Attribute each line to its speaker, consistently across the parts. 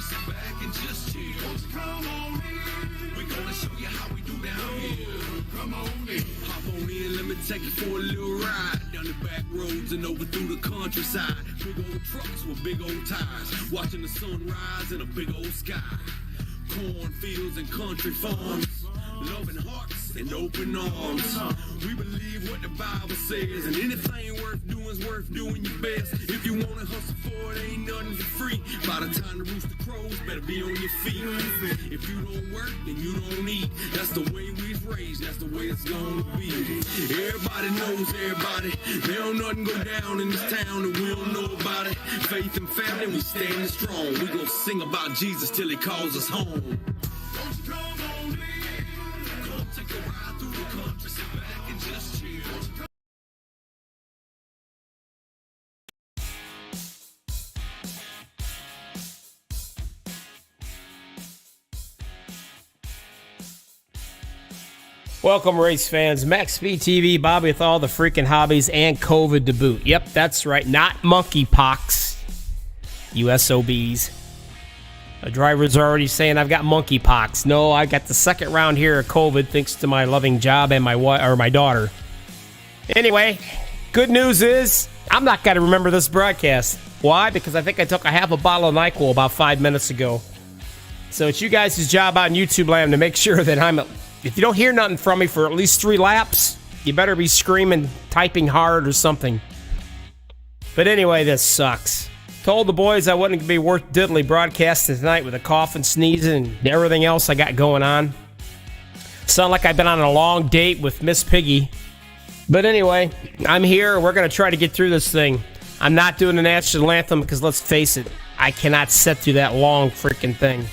Speaker 1: sit back and just chill. Come on in. We're gonna show you how we do down here. Come on in. Hop on in, let me take you for a little ride. Down the back roads and over through the countryside. Big old trucks with big old tires. Watching the sun rise in a big old sky. Cornfields and country farms. Loving hearts and open arms. We believe what the Bible says, and anything worth doing is worth doing your best. If you wanna hustle for it, ain't nothing for free. By the time the rooster crows, better be on your feet. If you don't work, then you don't eat. That's the way we's raised, that's the way it's gonna be. Everybody knows everybody. There don't nothing go down in this town that we don't know about it. Faith and family, we standing strong. We gon' sing about Jesus till he calls us home. Take a ride through the country, sit back and just chill.
Speaker 2: Welcome, race fans. MaxspeedTV, Bobby with all the freaking hobbies and COVID to boot. Yep, that's right. Not monkeypox. You SOBs. The drivers are already saying I've got monkeypox. No, I got the second round here of COVID thanks to my loving job and my daughter. Anyway, good news is I'm not going to remember this broadcast. Why? Because I think I took a half a bottle of NyQuil about 5 minutes ago. So it's you guys' job out in YouTube land to make sure that if you don't hear nothing from me for at least 3 laps, you better be screaming, typing hard or something. But anyway, this sucks. Told the boys I wouldn't be worth diddly broadcasting tonight with a cough and sneezing and everything else I got going on. Sound like I've been on a long date with Miss Piggy. But anyway, I'm here. We're going to try to get through this thing. I'm not doing the national anthem because let's face it, I cannot sit through that long freaking thing.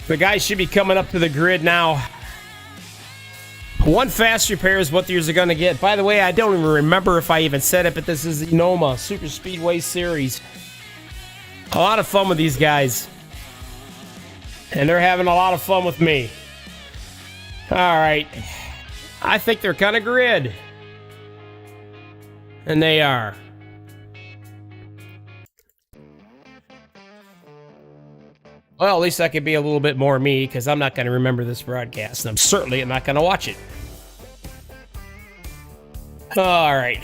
Speaker 2: The guys should be coming up to the grid now. One fast repair is what yours are going to get. By the way, I don't even remember if I even said it, but this is the Noma Super Speedway Series. A lot of fun with these guys. And they're having a lot of fun with me. Alright. I think they're kind of grid. And they are. Well, at least I could be a little bit more me, because I'm not going to remember this broadcast. And I'm certainly not going to watch it. Alright.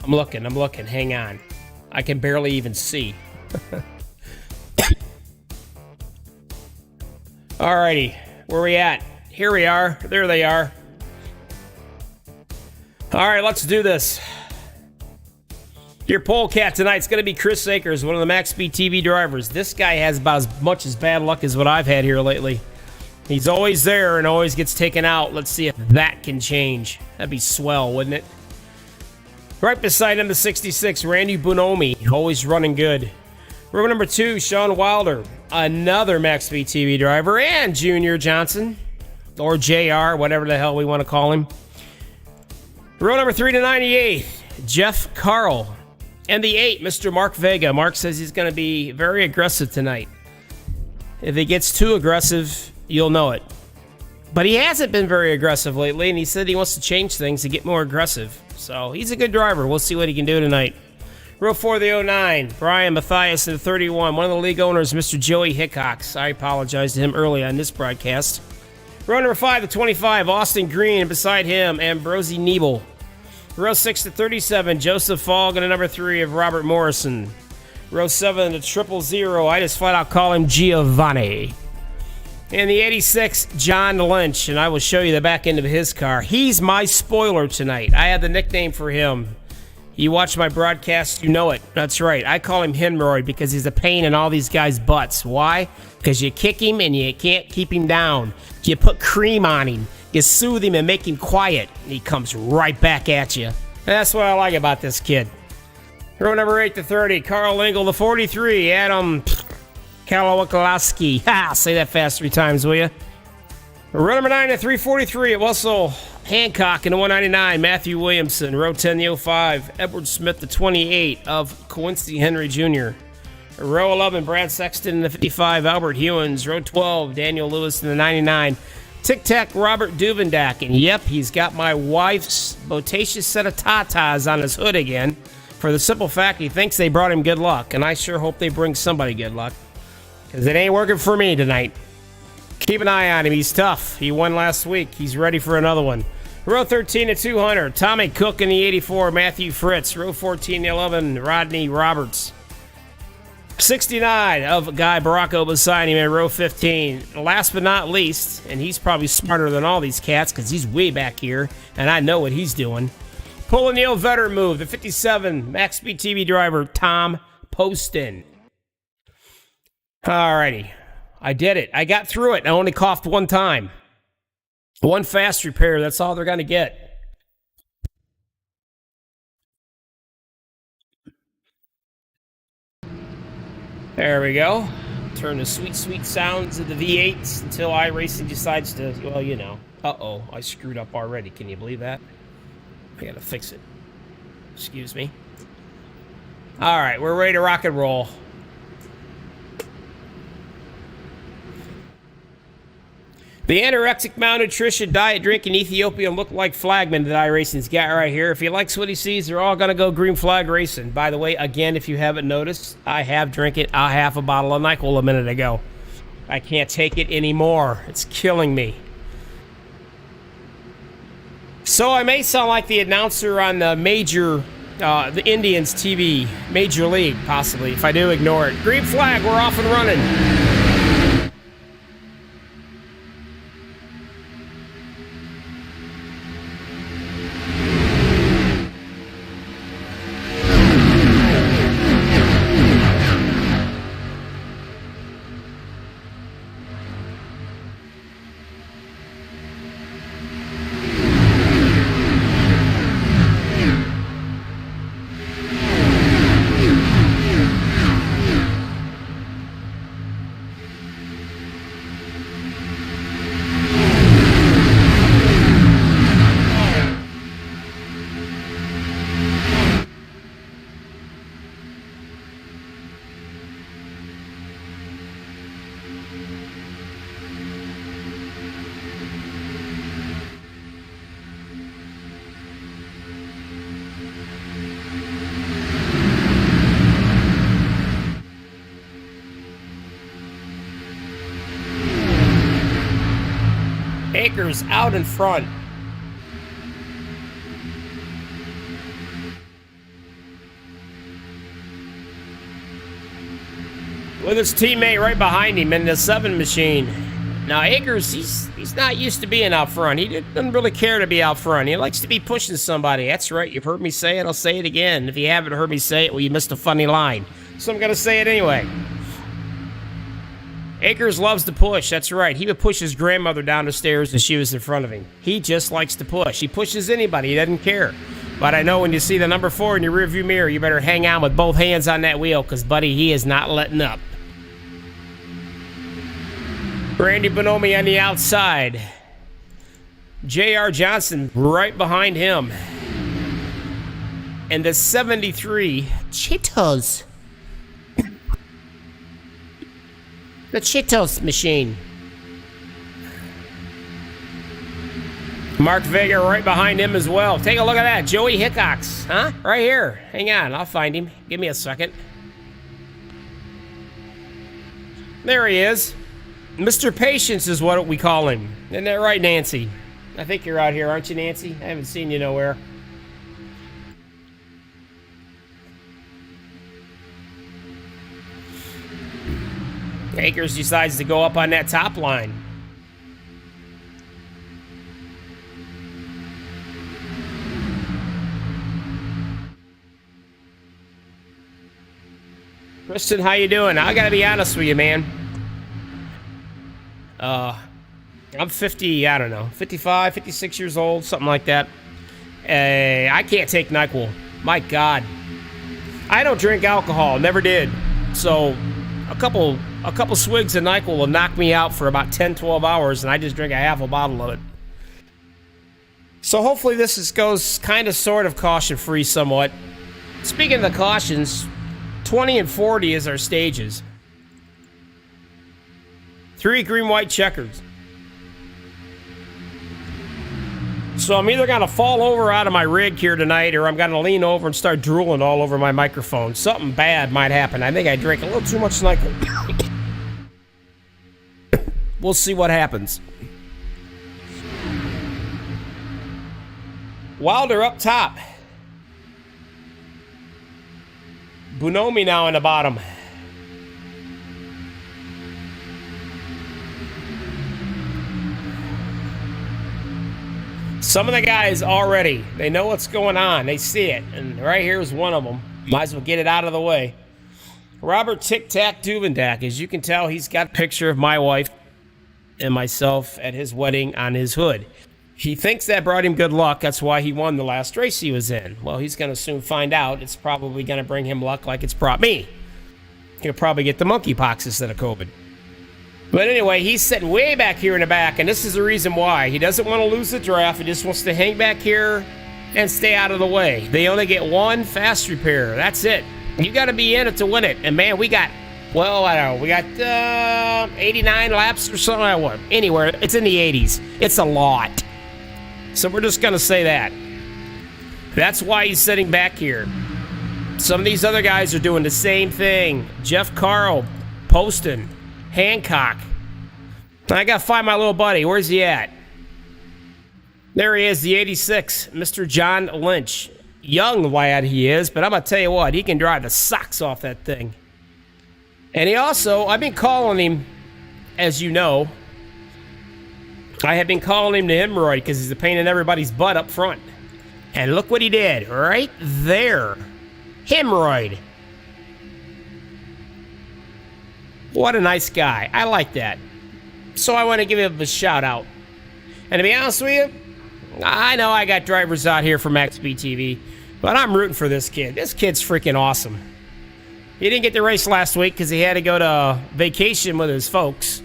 Speaker 2: I'm looking. Hang on. I can barely even see. Alrighty, where we at? Here we are. There they are. Alright, let's do this. Your polecat tonight's going to be Chris Akers, one of the MaxspeedTV drivers. This guy has about as much as bad luck as what I've had here lately. He's always there and always gets taken out. Let's see if that can change. That'd be swell, wouldn't it? Right beside him, the 66, Randy Bonomi, always running good. Row number 2, Sean Wilder, another MaxspeedTV driver, and Junior Johnson, or JR, whatever the hell we want to call him. Row number 3 to 98, Jeff Carl. And the 8, Mr. Mark Vega. Mark says he's going to be very aggressive tonight. If he gets too aggressive, you'll know it. But he hasn't been very aggressive lately, and he said he wants to change things to get more aggressive. So he's a good driver. We'll see what he can do tonight. Row 4, the 09, Brian Mathias in the 31. One of the league owners, Mr. Joey Hickox. I apologize to him early on this broadcast. Row number 5, the 25, Austin Green. And beside him, Ambrosi Nebel. Row 6 to 37, Joseph Fogg. And the number 3 of Robert Morrison. Row 7 to 000, I just flat out call him Giovanni. And the 86, John Lynch. And I will show you the back end of his car. He's my spoiler tonight. I had the nickname for him. You watch my broadcast, you know it. That's right. I call him Hemorrhoid because he's a pain in all these guys' butts. Why? Because you kick him and you can't keep him down. You put cream on him. You soothe him and make him quiet. And he comes right back at you. And that's what I like about this kid. Row number 8 to 30, Carl Engel, the 43, Adam Kalawakowski. Ha! Say that fast 3 times, will you? Row number 9 to 343, Russell Hancock in the 199, Matthew Williamson. Row 10, the 05, Edward Smith, the 28 of Quincy Henry Jr. Row 11, Brad Sexton in the 55, Albert Hewins. Row 12, Daniel Lewis in the 99, Tic Tac Robert Duvendak. And yep, he's got my wife's bodacious set of tatas on his hood again, for the simple fact he thinks they brought him good luck, and I sure hope they bring somebody good luck. Because it ain't working for me tonight. Keep an eye on him. He's tough. He won last week. He's ready for another one. Row 13 at 200. Tommy Cook in the 84. Matthew Fritz. Row 14 to 11. Rodney Roberts. 69 of Guy Baracco beside him in row 15. Last but not least, and he's probably smarter than all these cats because he's way back here, and I know what he's doing. Pulling the old veteran move, the 57 MaxspeedTV driver, Tom Poston. Alrighty. I did it. I got through it. I only coughed one time. One fast repair. That's all they're going to get. There we go. Turn the sweet, sweet sounds of the V8s until iRacing decides to, well, you know. Uh-oh, I screwed up already. Can you believe that? I gotta fix it. Excuse me. All right, we're ready to rock and roll. The anorexic malnutrition diet drinking Ethiopian look-like flagman that iRacing's got right here. If he likes what he sees, they're all going to go green flag racing. By the way, again, if you haven't noticed, I have drank a half a bottle of NyQuil a minute ago. I can't take it anymore. It's killing me. So I may sound like the announcer on the the Indians TV, Major League, possibly. If I do, ignore it. Green flag, we're off and running. Akers out in front. With his teammate right behind him in the 7 machine. Now Akers, he's not used to being out front. He doesn't really care to be out front. He likes to be pushing somebody. That's right. You've heard me say it. I'll say it again. If you haven't heard me say it, well, you missed a funny line. So I'm going to say it anyway. Akers loves to push. That's right. He would push his grandmother down the stairs when she was in front of him. He just likes to push. He pushes anybody. He doesn't care. But I know when you see the number 4 in your rearview mirror, you better hang on with both hands on that wheel because, buddy, he is not letting up. Randy Bonomi on the outside. J.R. Johnson right behind him. And the 73 Cheetos. The Cheetos machine. Mark Vega right behind him as well. Take a look at that. Joey Hickox. Huh? Right here. Hang on. I'll find him. Give me a second. There he is. Mr. Patience is what we call him. Isn't that right, Nancy? I think you're out here, aren't you, Nancy? I haven't seen you nowhere. Akers decides to go up on that top line. Kristen, how you doing? I gotta be honest with you, man. I'm 50, I don't know, 55, 56 years old, something like that. I can't take NyQuil. My God. I don't drink alcohol, never did. So a couple swigs of NyQuil will knock me out for about 10, 12 hours, and I just drink a half a bottle of it. So hopefully this goes kind of sort of caution-free somewhat. Speaking of the cautions, 20 and 40 is our stages. 3 green-white checkers. So I'm either going to fall over out of my rig here tonight, or I'm going to lean over and start drooling all over my microphone. Something bad might happen. I think I drank a little too much NyQuil. We'll see what happens. Wilder up top. Bunomi now in the bottom. Some of the guys already, they know what's going on. They see it. And right here is one of them. Might as well get it out of the way. Robert Tic Tac Duvendak. As you can tell, he's got a picture of my wife and myself at his wedding on his hood. He thinks that brought him good luck. That's why he won the last race he was in. Well, he's going to soon find out. It's probably going to bring him luck like it's brought me. He'll probably get the monkeypox instead of COVID. But anyway, he's sitting way back here in the back, and this is the reason why. He doesn't want to lose the draft. He just wants to hang back here and stay out of the way. They only get one fast repair. That's it. You got to be in it to win it. And, man, we got, well, I don't know. We got 89 laps or something. Anywhere. It's in the 80s. It's a lot. So we're just going to say that. That's why he's sitting back here. Some of these other guys are doing the same thing. Jeff Carl, Poston, Hancock. I got to find my little buddy. Where's he at? There he is, the 86, Mr. John Lynch. Young lad he is, but I'm going to tell you what, he can drive the socks off that thing. And he also, I've been calling him, as you know, I have been calling him the hemorrhoid because he's a pain in everybody's butt up front. And look what he did right there. Hemorrhoid. What a nice guy. I like that. So I want to give him a shout out. And to be honest with you, I know I got drivers out here for MaxspeedTV, but I'm rooting for this kid. This kid's freaking awesome. He didn't get the race last week because he had to go to vacation with his folks.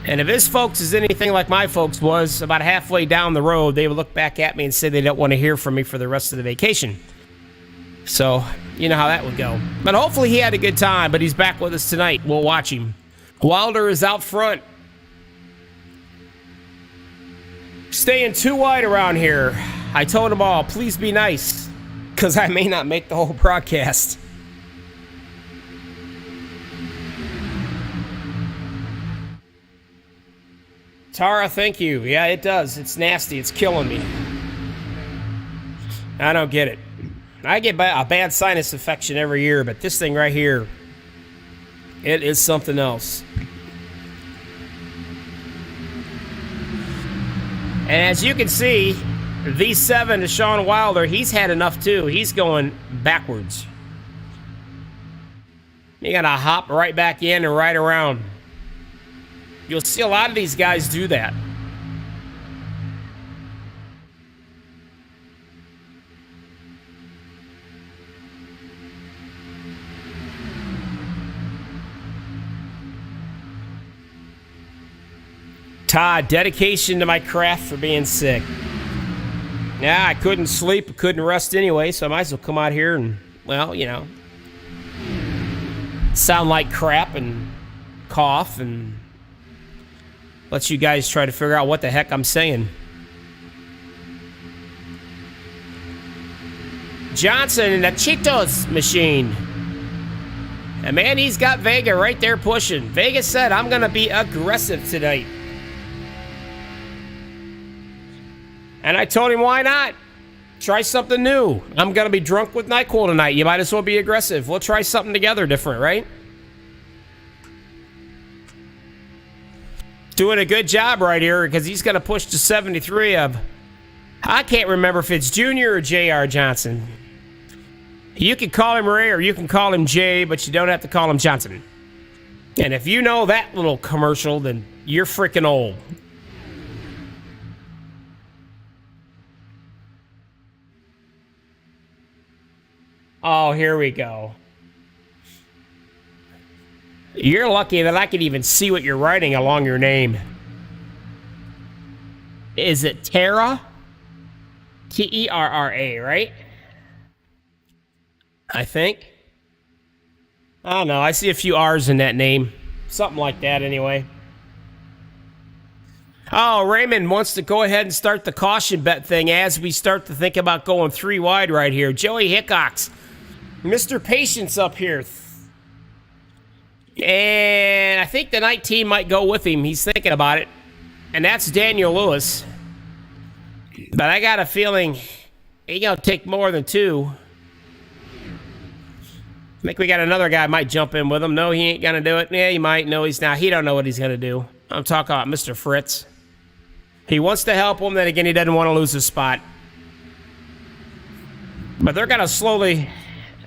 Speaker 2: And if his folks is anything like my folks was, about halfway down the road, they would look back at me and say they don't want to hear from me for the rest of the vacation. So, you know how that would go. But hopefully he had a good time, but he's back with us tonight. We'll watch him. Wilder is out front. Staying too wide around here. I told them all, please be nice, because I may not make the whole broadcast. Tara, thank you. Yeah, it does. It's nasty. It's killing me. I don't get it. I get a bad sinus infection every year, but this thing right here, it is something else. And as you can see, V7 to Sean Wilder, he's had enough too. He's going backwards. You got to hop right back in and right around. You'll see a lot of these guys do that. Todd, dedication to my craft for being sick. Yeah, I couldn't sleep, couldn't rest anyway, so I might as well come out here and, well, you know, sound like crap and cough and let you guys try to figure out what the heck I'm saying. Johnson in the Cheetos machine. And man, he's got Vega right there pushing. Vega said, I'm going to be aggressive tonight. And I told him, why not? Try something new. I'm going to be drunk with NyQuil tonight. You might as well be aggressive. We'll try something together different, right? Doing a good job right here because he's going to push to 73 of, I can't remember if it's Junior or J.R. Johnson. You can call him Ray or you can call him Jay, but you don't have to call him Johnson. And if you know that little commercial, then you're freaking old. Oh, here we go. You're lucky that I can even see what you're writing along your name. Is it Terra? T-E-R-R-A, right? I think. I don't know. I see a few R's in that name. Something like that, anyway. Oh, Raymond wants to go ahead and start the caution bet thing as we start to think about going 3 wide right here. Joey Hickox. Mr. Patience up here. And I think the night team might go with him. He's thinking about it. And that's Daniel Lewis. But I got a feeling he's going to take more than 2. I think we got another guy might jump in with him. No, he ain't going to do it. Yeah, he might. No, he's not. He don't know what he's going to do. I'm talking about Mr. Fritz. He wants to help him. Then again, he doesn't want to lose his spot. But they're going to slowly...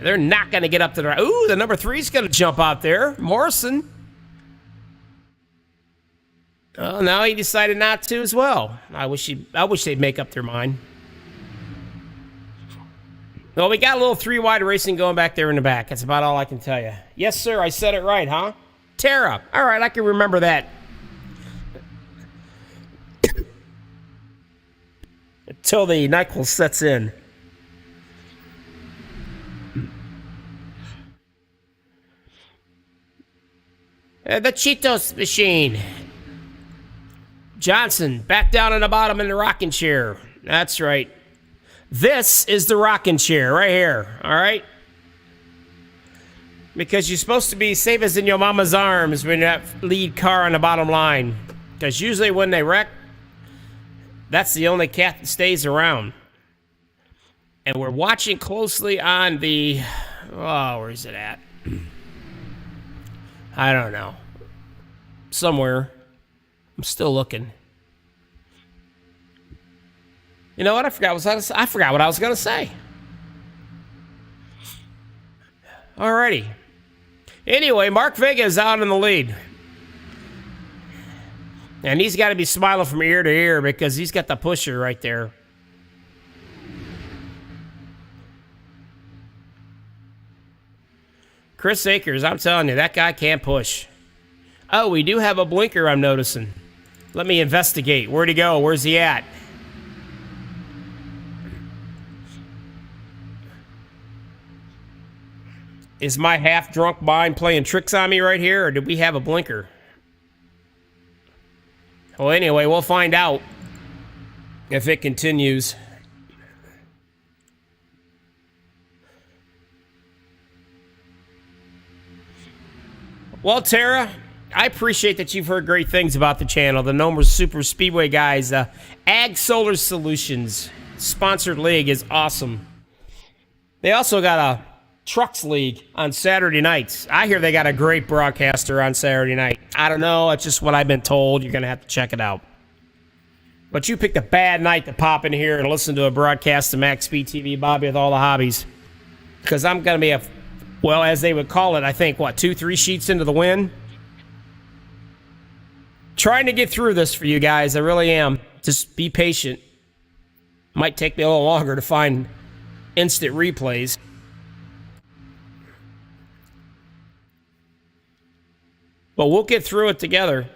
Speaker 2: They're not going to get up to the... Ooh, the number 3 is going to jump out there. Morrison. Oh, no, he decided not to as well. I wish they'd make up their mind. Well, we got a little 3-wide racing going back there in the back. That's about all I can tell you. Yes, sir, I said it right, huh? Tara. All right, I can remember that. Until the NyQuil sets in. The Cheetos machine. Johnson, back down on the bottom in the rocking chair. That's right. This is the rocking chair right here, all right? Because you're supposed to be safe as in your mama's arms when you're that lead car on the bottom line. Because usually when they wreck, that's the only cat that stays around. And we're watching closely on the... Oh, where's it at? I don't know. Somewhere. I'm still looking. You know what? I forgot what I was going to say. Alrighty. Anyway, Mark Vega is out in the lead. And he's got to be smiling from ear to ear because he's got the pusher right there. Chris Akers, I'm telling you, that guy can't push. Oh, we do have a blinker, I'm noticing. Let me investigate. Where'd he go? Where's he at? Is my half-drunk mind playing tricks on me right here, or did we have a blinker? Well, anyway, we'll find out if it continues. Well, Tara, I appreciate that you've heard great things about the channel. The Noma Super Speedway guys, Ag Solar Solutions sponsored league is awesome. They also got a Trucks League on Saturday nights. I hear they got a great broadcaster on Saturday night. I don't know. It's just what I've been told. You're going to have to check it out. But you picked a bad night to pop in here and listen to a broadcast of MaxspeedTV, Bobby with all the hobbies. Because I'm going to be well, as they would call it, I think, 2-3 sheets into the win. Trying to get through this for you guys. I really am. Just be patient. Might take me a little longer to find instant replays. But we'll get through it together.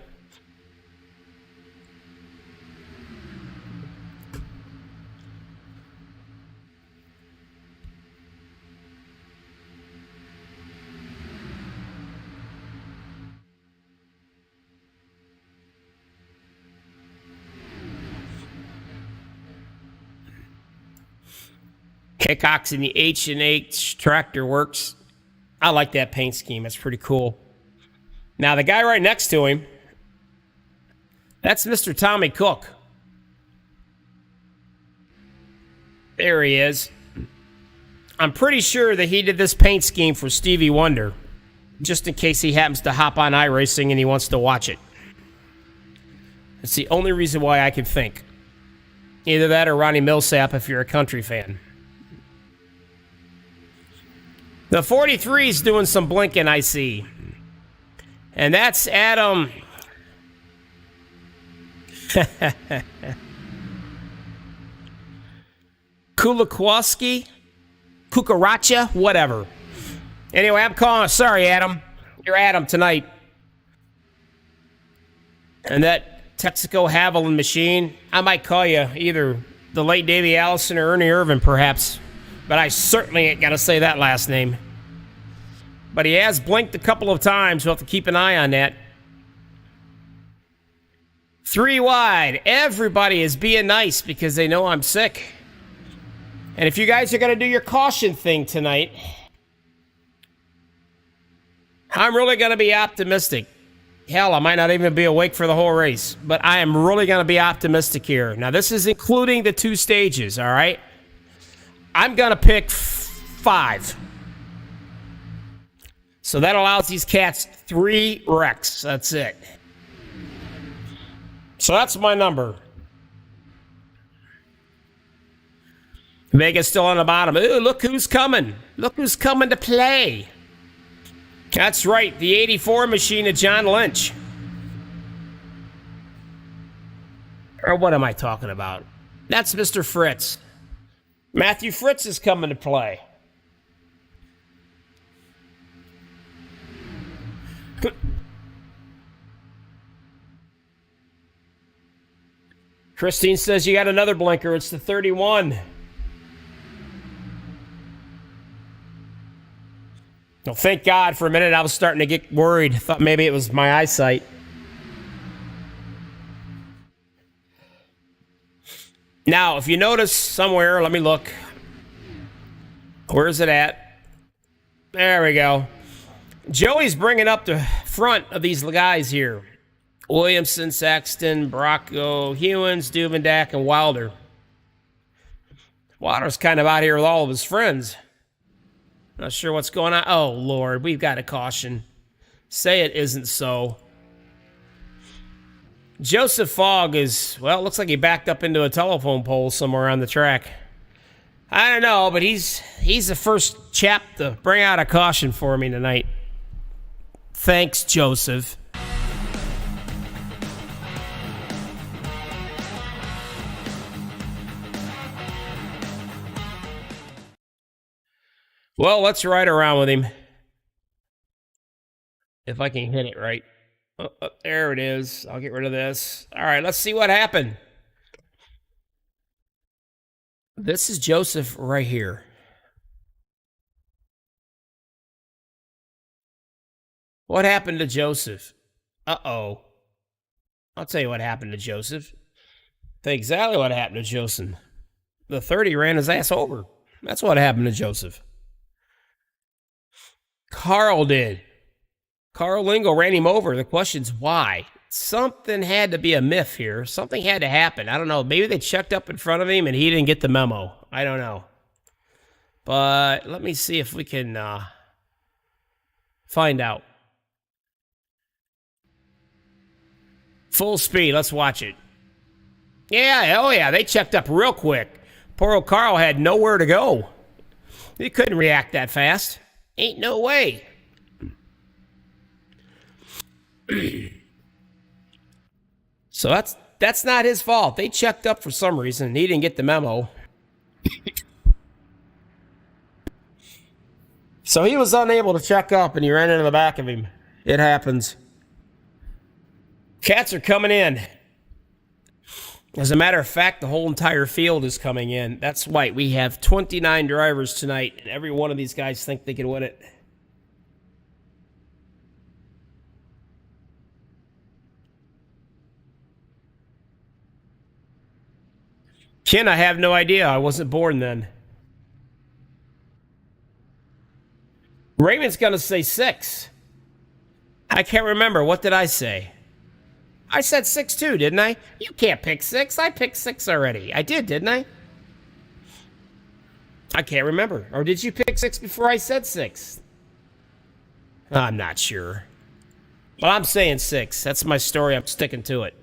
Speaker 2: Hickox in the H&H tractor works. I like that paint scheme. It's pretty cool. Now, the guy right next to him, that's Mr. Tommy Cook. There he is. I'm pretty sure that he did this paint scheme for Stevie Wonder, just in case he happens to hop on iRacing and he wants to watch it. It's the only reason why I can think. Either that or Ronnie Millsap if you're a country fan. The 43 is doing some blinking, I see. And that's Adam. Kulakowski? Kukaracha? Whatever. Anyway, I'm calling. Sorry, Adam. You're Adam tonight. And that Texaco Haviland machine, I might call you either the late Davey Allison or Ernie Irvin, perhaps. But I certainly ain't got to say that last name. But he has blinked a couple of times. We'll have to keep an eye on that. 3 wide. Everybody is being nice because they know I'm sick. And if you guys are going to do your caution thing tonight, I'm really going to be optimistic. Hell, I might not even be awake for the whole race, but I am really going to be optimistic here. Now, this is including the 2 stages, all right? I'm going to pick 5. So that allows these cats 3 wrecks. That's it. So that's my number. Vega's still on the bottom. Ooh, look who's coming. Look who's coming to play. That's right, the 84 machine of John Lynch. Or what am I talking about? That's Mr. Fritz. Matthew Fritz is coming to play. Christine says you got another blinker. It's the 31. Well, thank God. For a minute, I was starting to get worried. Thought maybe it was my eyesight. Now, if you notice somewhere, let me look. Where's it at? There we go. Joey's bringing up the front of these guys here. Williamson, Saxton, Bracco, Hewins, Duvendak, and Wilder. Wilder's kind of out here with all of his friends. Not sure what's going on. Oh, Lord, we've got a caution. Say it isn't so. Joseph Fogg is, well, it looks like he backed up into a telephone pole somewhere on the track. I don't know, but he's the first chap to bring out a caution for me tonight. Thanks, Joseph. Well, let's ride around with him. If I can hit it right. Oh, there it is. I'll get rid of this. All right, let's see what happened. This is Joseph right here. What happened to Joseph? Uh-oh. I'll tell you what happened to Joseph. Tell you exactly what happened to Joseph. The 30 ran his ass over. That's what happened to Joseph. Carl did. Carl Lingo ran him over. The question's why. Something had to be a myth here. Something had to happen. I don't know. Maybe they checked up in front of him and he didn't get the memo. I don't know. But let me see if we can find out. Full speed. Let's watch it. Yeah, oh yeah. They checked up real quick. Poor old Carl had nowhere to go. He couldn't react that fast. Ain't no way. So that's not his fault. They checked up for some reason. He didn't get the memo. So he was unable to check up and he ran into the back of him. It happens. Cats are coming in. As a matter of fact, the whole entire field is coming in. That's right. We have 29 drivers tonight, and every one of these guys think they can win it. Ken, I have no idea. I wasn't born then. Raymond's going to say 6. I can't remember. What did I say? I said 6 too, didn't I? You can't pick 6. I picked 6 already. I did, didn't I? I can't remember. Or did you pick 6 before I said 6? I'm not sure. Well, I'm saying 6. That's my story. I'm sticking to it.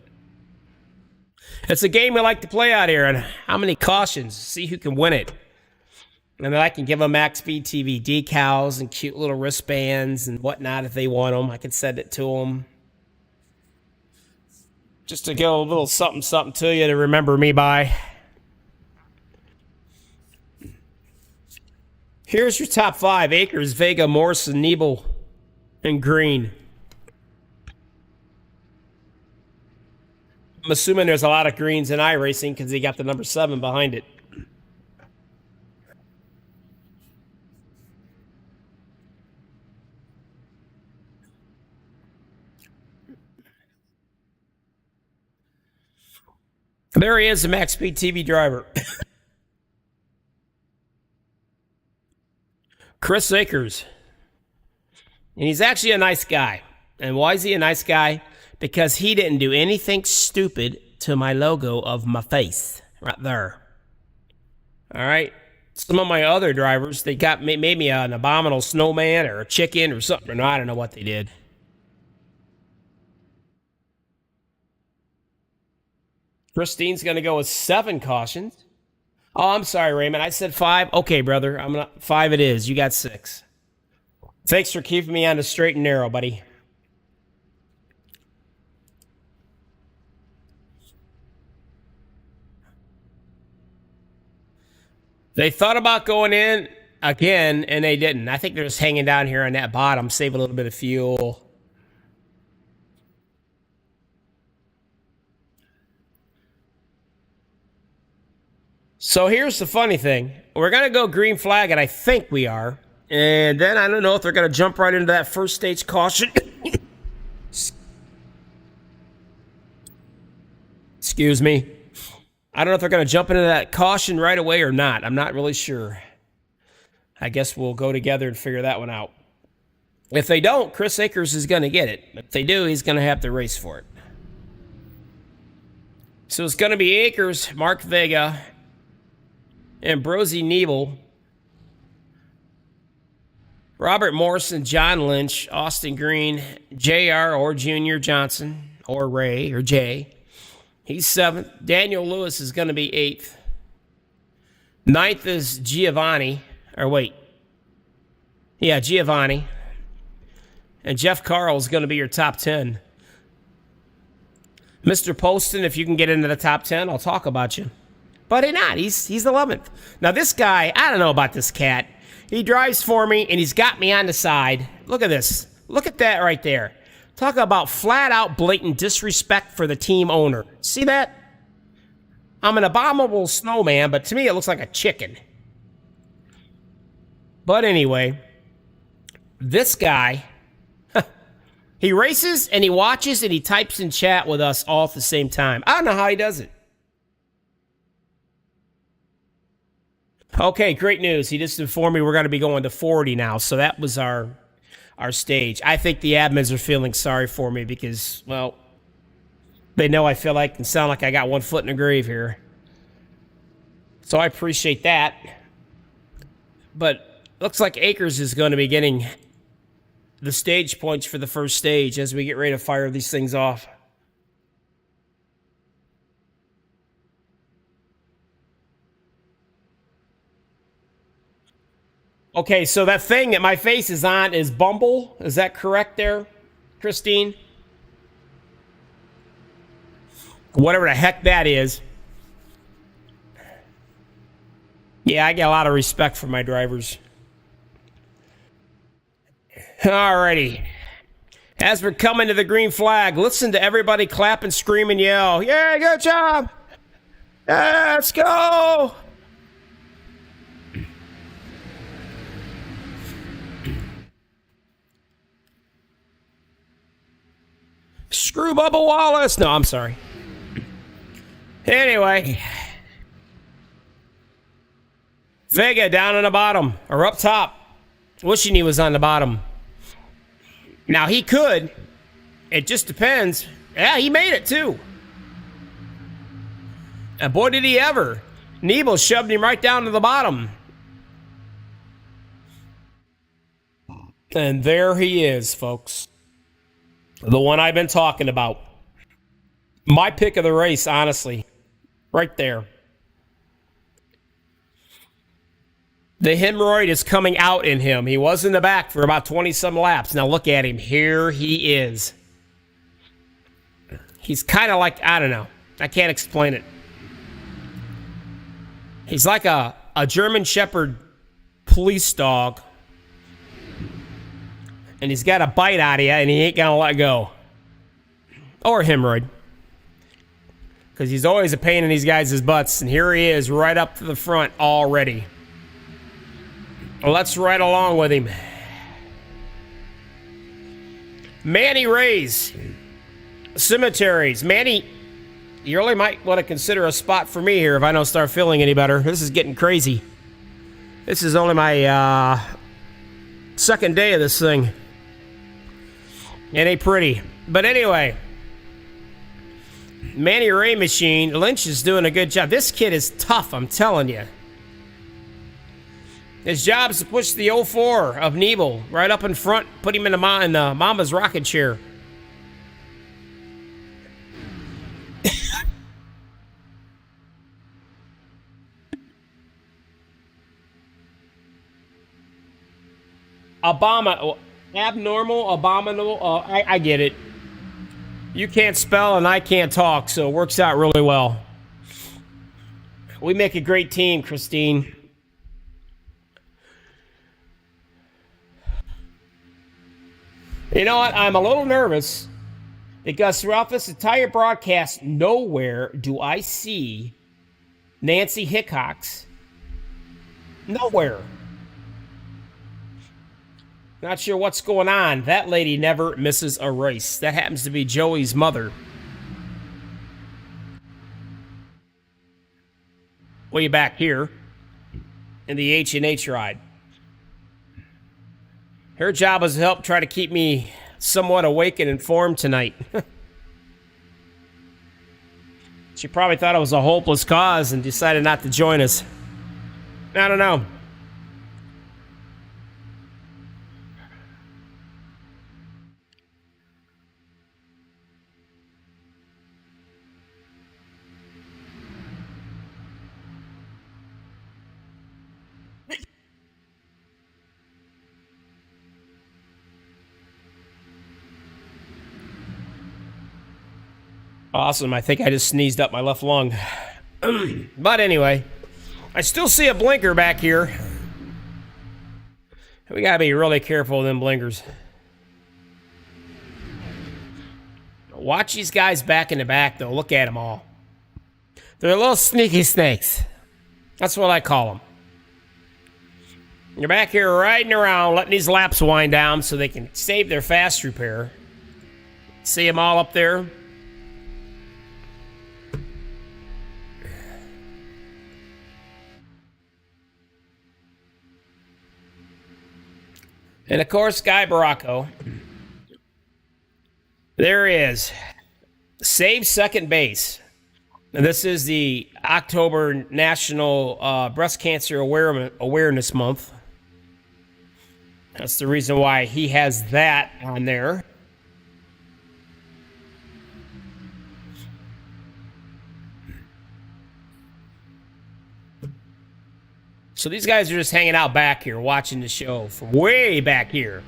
Speaker 2: It's a game we like to play out here, and how many cautions? See who can win it. And then I can give them MaxspeedTV decals and cute little wristbands and whatnot if they want them. I can send it to them. Just to give a little something, something to you to remember me by. Here's your top 5. Akers, Vega, Morrison, Nebel, and Green. I'm assuming there's a lot of greens in iRacing because he got the number 7 behind it. There he is, the MaxspeedTV driver. Chris Akers. And he's actually a nice guy. And why is he a nice guy? Because he didn't do anything stupid to my logo of my face right there. All right. Some of my other drivers, they got maybe an abominable snowman or a chicken or something. I don't know what they did. Christine's going to go with 7 cautions. Oh, I'm sorry, Raymond. I said 5. Okay, brother. 5 it is. You got 6. Thanks for keeping me on the straight and narrow, buddy. They thought about going in again, and they didn't. I think they're just hanging down here on that bottom, save a little bit of fuel. So here's the funny thing. We're going to go green flag, and I think we are. And then I don't know if they're going to jump right into that first stage caution. Excuse me. I don't know if they're going to jump into that caution right away or not. I'm not really sure. I guess we'll go together and figure that one out. If they don't, Chris Akers is going to get it. If they do, he's going to have to race for it. So it's going to be Akers, Mark Vega, Ambrosi Nebel, Robert Morrison, John Lynch, Austin Green, JR or Junior Johnson, or Ray or Jay. He's 7th. Daniel Lewis is going to be 8th. 9th is Giovanni. Or wait. Yeah, Giovanni. And Jeff Carl is going to be your top 10. Mr. Poston, if you can get into the top 10, I'll talk about you. But he's not. He's 11th. Now this guy, I don't know about this cat. He drives for me, and he's got me on the side. Look at this. Look at that right there. Talk about flat-out blatant disrespect for the team owner. See that? I'm an abominable snowman, but to me it looks like a chicken. But anyway, this guy, he races and he watches and he types in chat with us all at the same time. I don't know how he does it. Okay, great news. He just informed me we're going to be going to 40 now, so that was our stage. I think the admins are feeling sorry for me because, well, they know I feel like and sound like I got one foot in the grave here. So I appreciate that. But looks like Akers is going to be getting the stage points for the first stage as we get ready to fire these things off. Okay, so that thing that my face is on is Bumble. Is that correct there, Christine? Whatever the heck that is. Yeah, I get a lot of respect for my drivers. Alrighty. As we're coming to the green flag, listen to everybody clap and scream and yell. Yeah, good job. Let's go. Screw Bubba Wallace. No, I'm sorry. Anyway. Vega down on the bottom, or up top. Wishing he was on the bottom. Now, he could. It just depends. Yeah, he made it, too. And boy, did he ever. Nebel shoved him right down to the bottom. And there he is, folks. The one I've been talking about. My pick of the race, honestly. Right there. The hemorrhoid is coming out in him. He was in the back for about 20-some laps. Now look at him. Here he is. He's kind of like, I don't know. I can't explain it. He's like a German Shepherd police dog. And he's got a bite out of you, and he ain't going to let go. Or hemorrhoid. Because he's always a pain in these guys' butts. And here he is right up to the front already. Let's ride along with him. Manny Rays. Cemeteries. Manny, you really might want to consider a spot for me here if I don't start feeling any better. This is getting crazy. This is only my second day of this thing. It ain't pretty. But anyway, Manny Ray Machine, Lynch is doing a good job. This kid is tough, I'm telling you. His job is to push the 04 of Nebel right up in front, put him in the Mama's rocket chair. Abnormal, abominable, I get it. You can't spell and I can't talk, so it works out really well. We make a great team, Christine. You know what? I'm a little nervous because throughout this entire broadcast, nowhere do I see Nancy Hickox. Nowhere. Not sure what's going on. That lady never misses a race. That happens to be Joey's mother. Way back here in the H&H ride. Her job was to help try to keep me somewhat awake and informed tonight. She probably thought it was a hopeless cause and decided not to join us. I don't know. Awesome. I think I just sneezed up my left lung. But anyway, I still see a blinker back here. We gotta be really careful with them blinkers. Watch these guys back in the back, though. Look at them all. They're little sneaky snakes. That's what I call them. You're back here riding around, letting these laps wind down so they can save their fast repair. See them all up there? And of course, Guy Baracco. There he is. Save second base. And this is the October National Breast Cancer Awareness Month. That's the reason why he has that on there. So these guys are just hanging out back here, watching the show from way back here.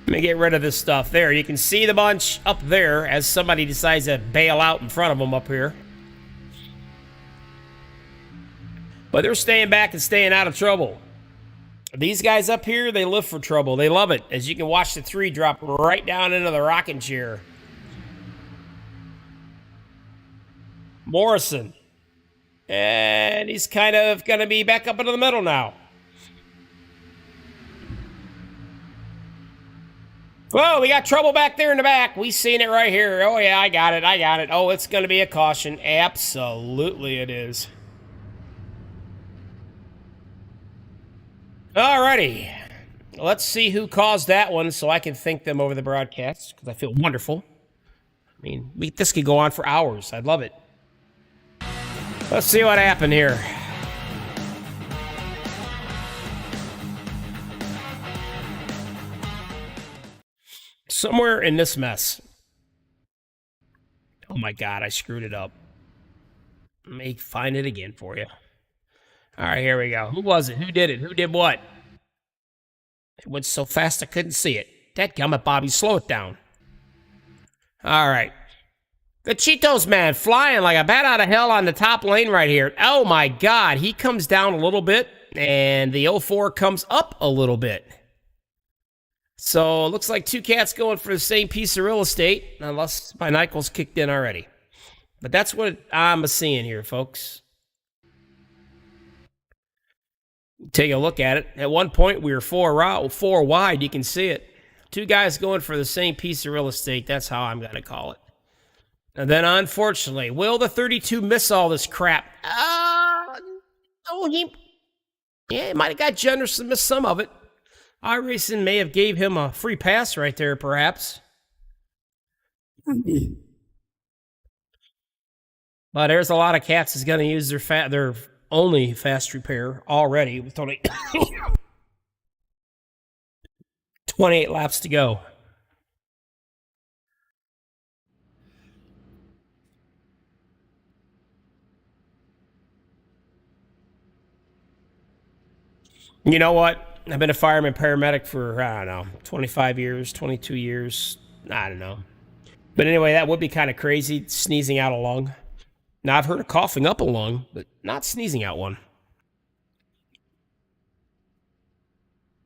Speaker 2: Let me get rid of this stuff there. You can see the bunch up there as somebody decides to bail out in front of them up here. But they're staying back and staying out of trouble. These guys up here, they live for trouble. They love it. As you can watch the 3 drop right down into the rocking chair. Morrison. And he's kind of going to be back up into the middle now. Whoa, we got trouble back there in the back. We seen it right here. Oh, yeah, I got it. Oh, it's going to be a caution. Absolutely it is. Alrighty. Let's see who caused that one so I can thank them over the broadcast because I feel wonderful. I mean, this could go on for hours. I'd love it. Let's see what happened here. Somewhere in this mess. Oh my God, I screwed it up. Let me find it again for you. All right, here we go. Who was it? Who did it? Who did what? It went so fast I couldn't see it. Dadgummit, Bobby, slow it down. All right. The Cheetos man flying like a bat out of hell on the top lane right here. Oh my God, he comes down a little bit and the 04 comes up a little bit. So it looks like 2 cats going for the same piece of real estate, unless my Nykel's kicked in already. But that's what I'm seeing here, folks. Take a look at it. At one point, we were 4 wide. You can see it. 2 guys going for the same piece of real estate. That's how I'm going to call it. And then, unfortunately, will the 32 miss all this crap? He might have got generous and missed some of it. iRacing may have gave him a free pass right there, perhaps. But there's a lot of cats that's going to use their only fast repair already with only 28 laps to go. You know what? I've been a fireman paramedic for, I don't know, 25 years, 22 years. I don't know. But anyway, that would be kind of crazy, sneezing out a lung. Now, I've heard of coughing up a lung, but not sneezing out one.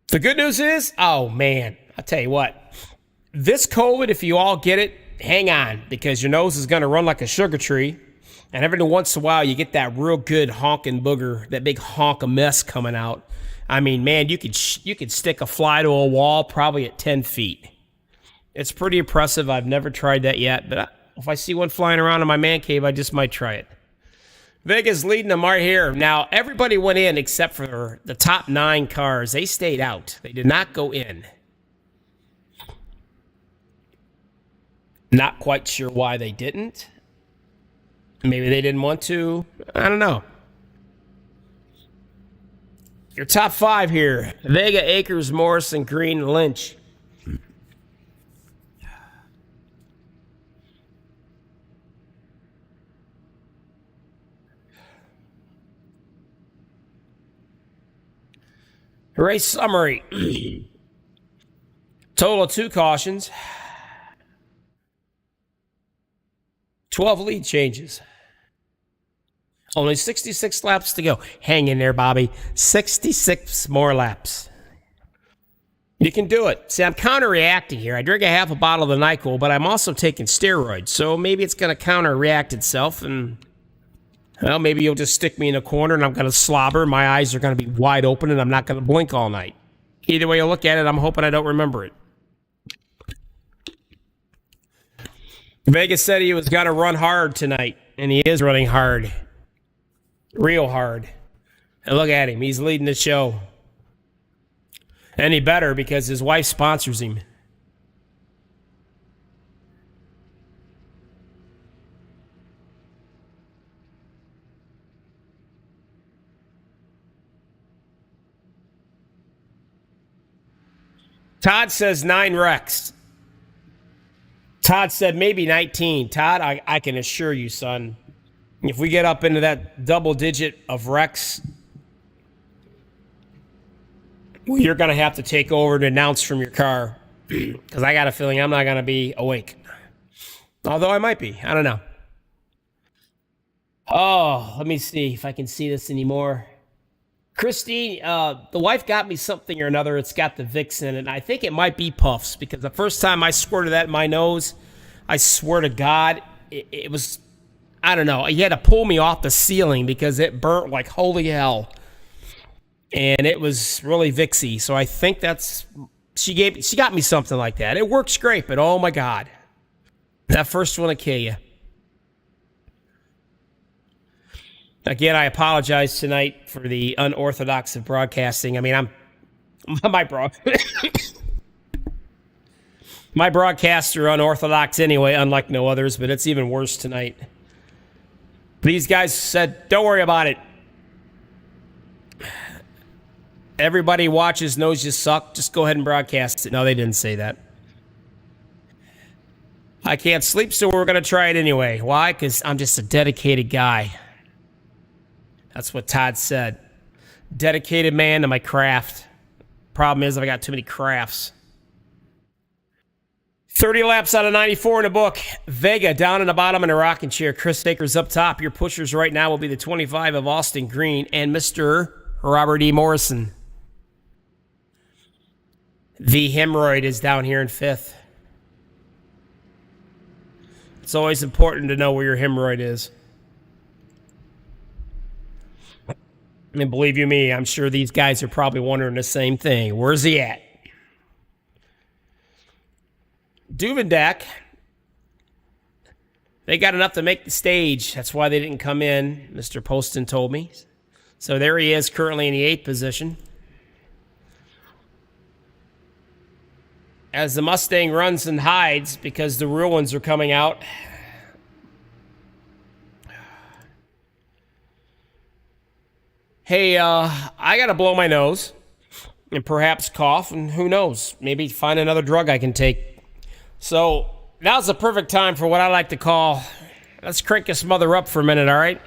Speaker 2: The good news is, oh man, I'll tell you what. This COVID, if you all get it, hang on, because your nose is going to run like a sugar tree. And every once in a while, you get that real good honking booger, that big honk of mess coming out. I mean, man, you could stick a fly to a wall probably at 10 feet. It's pretty impressive. I've never tried that yet, but if I see one flying around in my man cave, I just might try it. Vega's leading them right here. Now, everybody went in except for the top 9 cars. They stayed out. They did not go in. Not quite sure why they didn't. Maybe they didn't want to. I don't know. Your top 5 here. Vega, Akers, Morrison, Green, Lynch. Race summary. Total of 2 cautions. 12 lead changes. Only 66 laps to go. Hang in there, Bobby. 66 more laps. You can do it. See, I'm counter-reacting here. I drink a half a bottle of the NyQuil, but I'm also taking steroids. So maybe it's going to counter-react itself, and well, maybe you'll just stick me in a corner and I'm going to slobber. My eyes are going to be wide open and I'm not going to blink all night. Either way you look at it, I'm hoping I don't remember it. Vegas said he was going to run hard tonight, and he is running hard. Real hard. And look at him. He's leading the show. And he better, because his wife sponsors him. Todd says 9 wrecks. Todd said maybe 19. Todd, I can assure you, son, if we get up into that double digit of wrecks, you're going to have to take over and announce from your car, because I got a feeling I'm not going to be awake. Although I might be. I don't know. Oh, let me see if I can see this anymore. Christine, the wife got me something or another. It's got the Vicks in it, and I think it might be Puffs, because the first time I squirted that in my nose, I swear to God, it was, I don't know, he had to pull me off the ceiling because it burnt like holy hell. And it was really Vixy, so I think that's, she got me something like that. It works great, but oh my God, that first one will kill you. Again, I apologize tonight for the unorthodox of broadcasting. I mean, my broadcasts are unorthodox anyway, unlike no others, but it's even worse tonight. These guys said, don't worry about it. Everybody watches knows you suck. Just go ahead and broadcast it. No, they didn't say that. I can't sleep, so we're going to try it anyway. Why? Because I'm just a dedicated guy. That's what Todd said. Dedicated man to my craft. Problem is, I've got too many crafts. 30 laps out of 94 in the book. Vega down in the bottom in a rocking chair. Chris Akers up top. Your pushers right now will be the 25 of Austin Green and Mr. Robert E. Morrison. The hemorrhoid is down here in 5th. It's always important to know where your hemorrhoid is. And believe you me, I'm sure these guys are probably wondering the same thing. Where's he at? Duvendak, they got enough to make the stage. That's why they didn't come in, Mr. Poston told me. So there he is, currently in the 8th position. as the Mustang runs and hides because the real ones are coming out. Hey, I gotta blow my nose and perhaps cough, and who knows, maybe find another drug I can take. So now's the perfect time for what I like to call, let's crank this mother up for a minute, all right?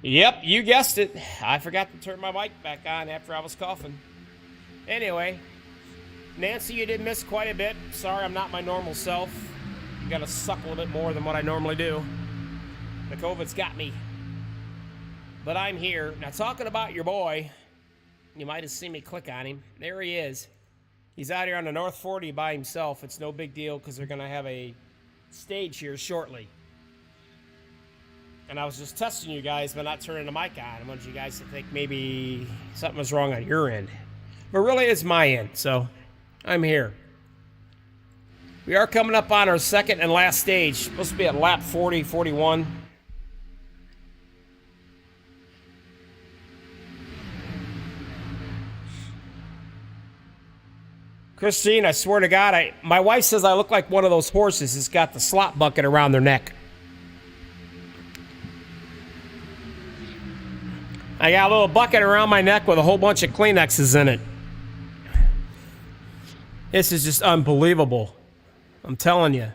Speaker 2: Yep, you guessed it. I forgot to turn my mic back on after I was coughing. Anyway, Nancy, you did miss quite a bit. Sorry, I'm not my normal self. Gotta suck a little bit more than what I normally do. The COVID's got me. But I'm here. Now, talking about your boy, you might have seen me click on him. There he is. He's out here on the North 40 by himself. It's no big deal because they're going to have a stage here shortly. And I was just testing you guys by not turning the mic on. I wanted you guys to think maybe something was wrong on your end. But really, it's my end. So, I'm here. We are coming up on our second and last stage. Supposed to be at lap 40, 41. Christine, I swear to God, my wife says I look like one of those horses that's got the slop bucket around their neck. I got a little bucket around my neck with a whole bunch of Kleenexes in it. This is just unbelievable. I'm telling you.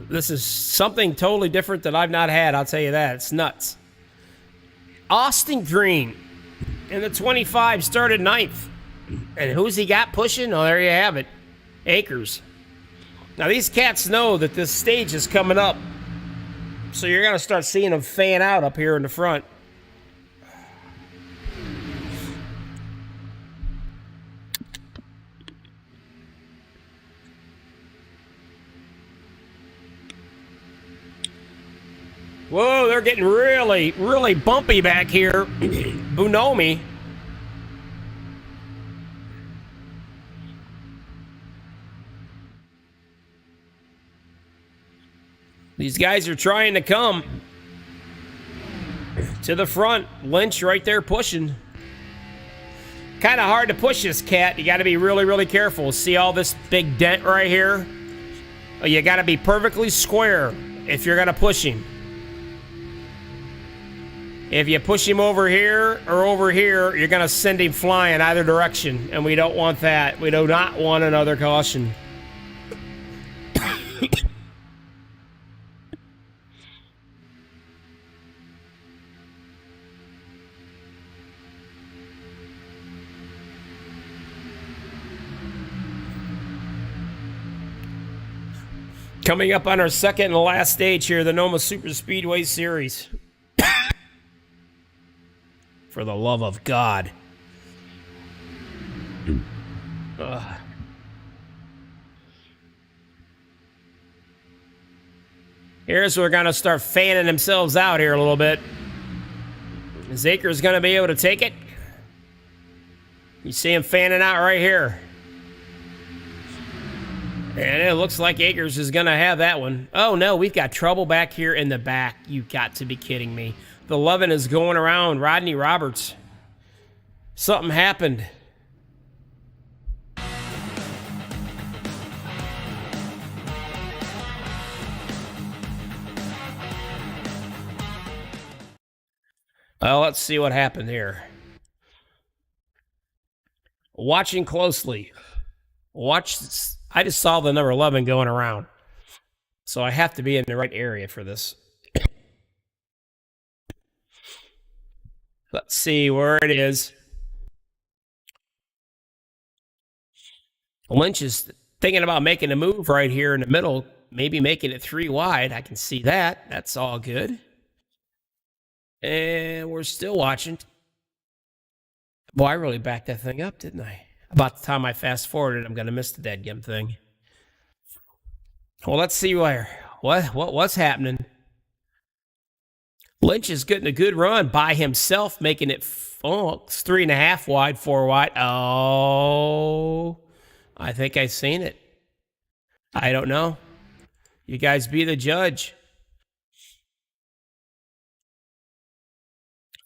Speaker 2: This is something totally different that I've not had, I'll tell you that. It's nuts. Austin Green in the 25 started 9th. And who's he got pushing? Oh, there you have it. Akers. Now, these cats know that this stage is coming up. So you're going to start seeing them fan out up here in the front. Whoa, they're getting really, really bumpy back here. Bunomi. These guys are trying to come to the front. Lynch right there pushing. Kind of hard to push this cat. You got to be really, really careful. See all this big dent right here? You got to be perfectly square if you're going to push him. If you push him over here or over here, you're going to send him flying either direction, and we don't want that. We do not want another caution. Coming up on our second and last stage here, the Noma Super Speedway Series. For the love of God. Here's where we're going to start fanning themselves out here a little bit. Is Akers going to be able to take it? You see him fanning out right here. And it looks like Akers is going to have that one. Oh, no, we've got trouble back here in the back. You've got to be kidding me. The lovin' is going around. Rodney Roberts. Something happened. Well, let's see what happened here. Watching closely. Watch this. I just saw the number 11 going around. So I have to be in the right area for this. Let's see where it is. Lynch is thinking about making a move right here in the middle, maybe making it 3 wide. I can see that. That's all good. And we're still watching. Boy, I really backed that thing up, didn't I? About the time I fast forwarded, I'm going to miss the dadgum thing. Well, let's see what's happening. Lynch is getting a good run by himself, making it it's 3.5 wide, 4 wide. Oh, I think I've seen it. I don't know. You guys be the judge.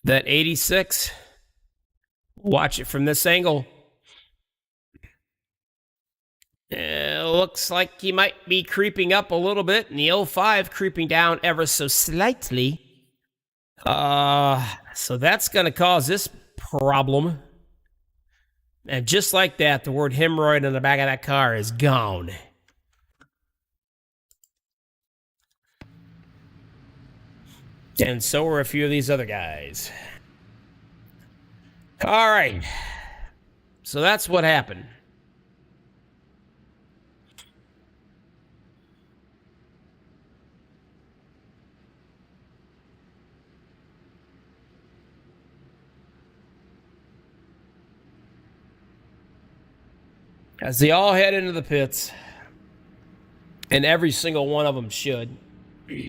Speaker 2: That 86. Watch it from this angle. It looks like he might be creeping up a little bit, and the 05 creeping down ever so slightly. So that's going to cause this problem. And just like that, the word hemorrhoid on the back of that car is gone. And so are a few of these other guys. All right. So that's what happened. As they all head into the pits, and every single one of them should. You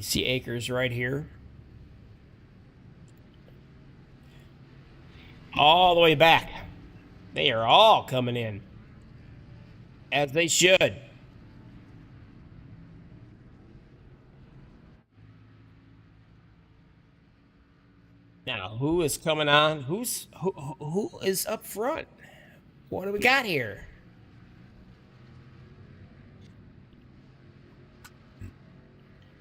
Speaker 2: see Akers right here. All the way back. They are all coming in. As they should. Now, who is coming on? Who is up front? What do we got here?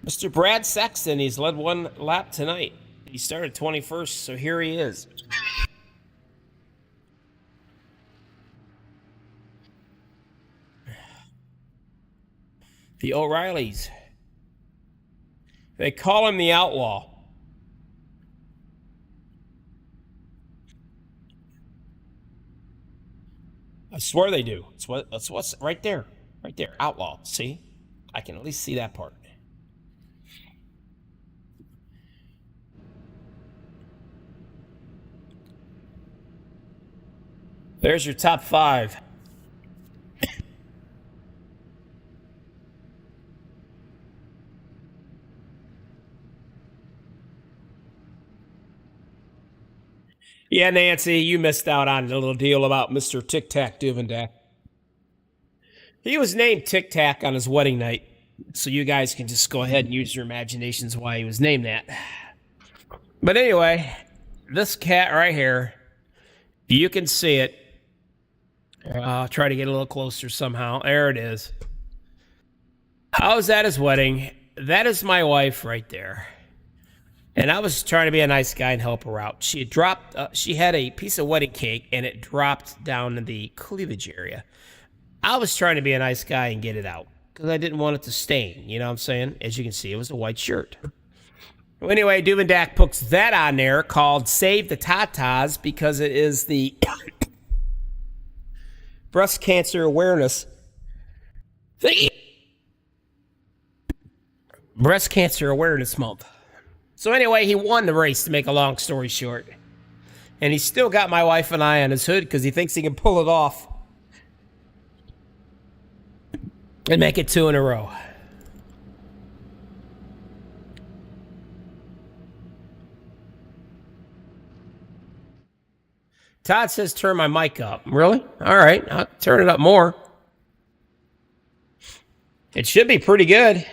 Speaker 2: Mr. Brad Sexton, he's led one lap tonight. He started 21st, so here he is. The O'Reillys. They call him the Outlaw. I swear they do. That's what's right there. Right there. Outlaw. See? I can at least see that part. There's your top 5. Yeah, Nancy, you missed out on the little deal about Mr. Tic Tac Duvendak. He was named Tic Tac on his wedding night, so you guys can just go ahead and use your imaginations why he was named that. But anyway, this cat right here, you can see it. I'll try to get a little closer somehow. There it is. I was at his wedding. That is my wife right there. And I was trying to be a nice guy and help her out. She had dropped, she had a piece of wedding cake and it dropped down in the cleavage area. I was trying to be a nice guy and get it out because I didn't want it to stain. You know what I'm saying? As you can see, it was a white shirt. Well, anyway, Duvendak puts that on there called Save the Tatas because it is the breast cancer awareness. Breast Cancer Awareness Month. So anyway, he won the race, to make a long story short. And he's still got my wife and I on his hood because he thinks he can pull it off and make it 2 in a row. Todd says turn my mic up. Really? All right, I'll turn it up more. It should be pretty good.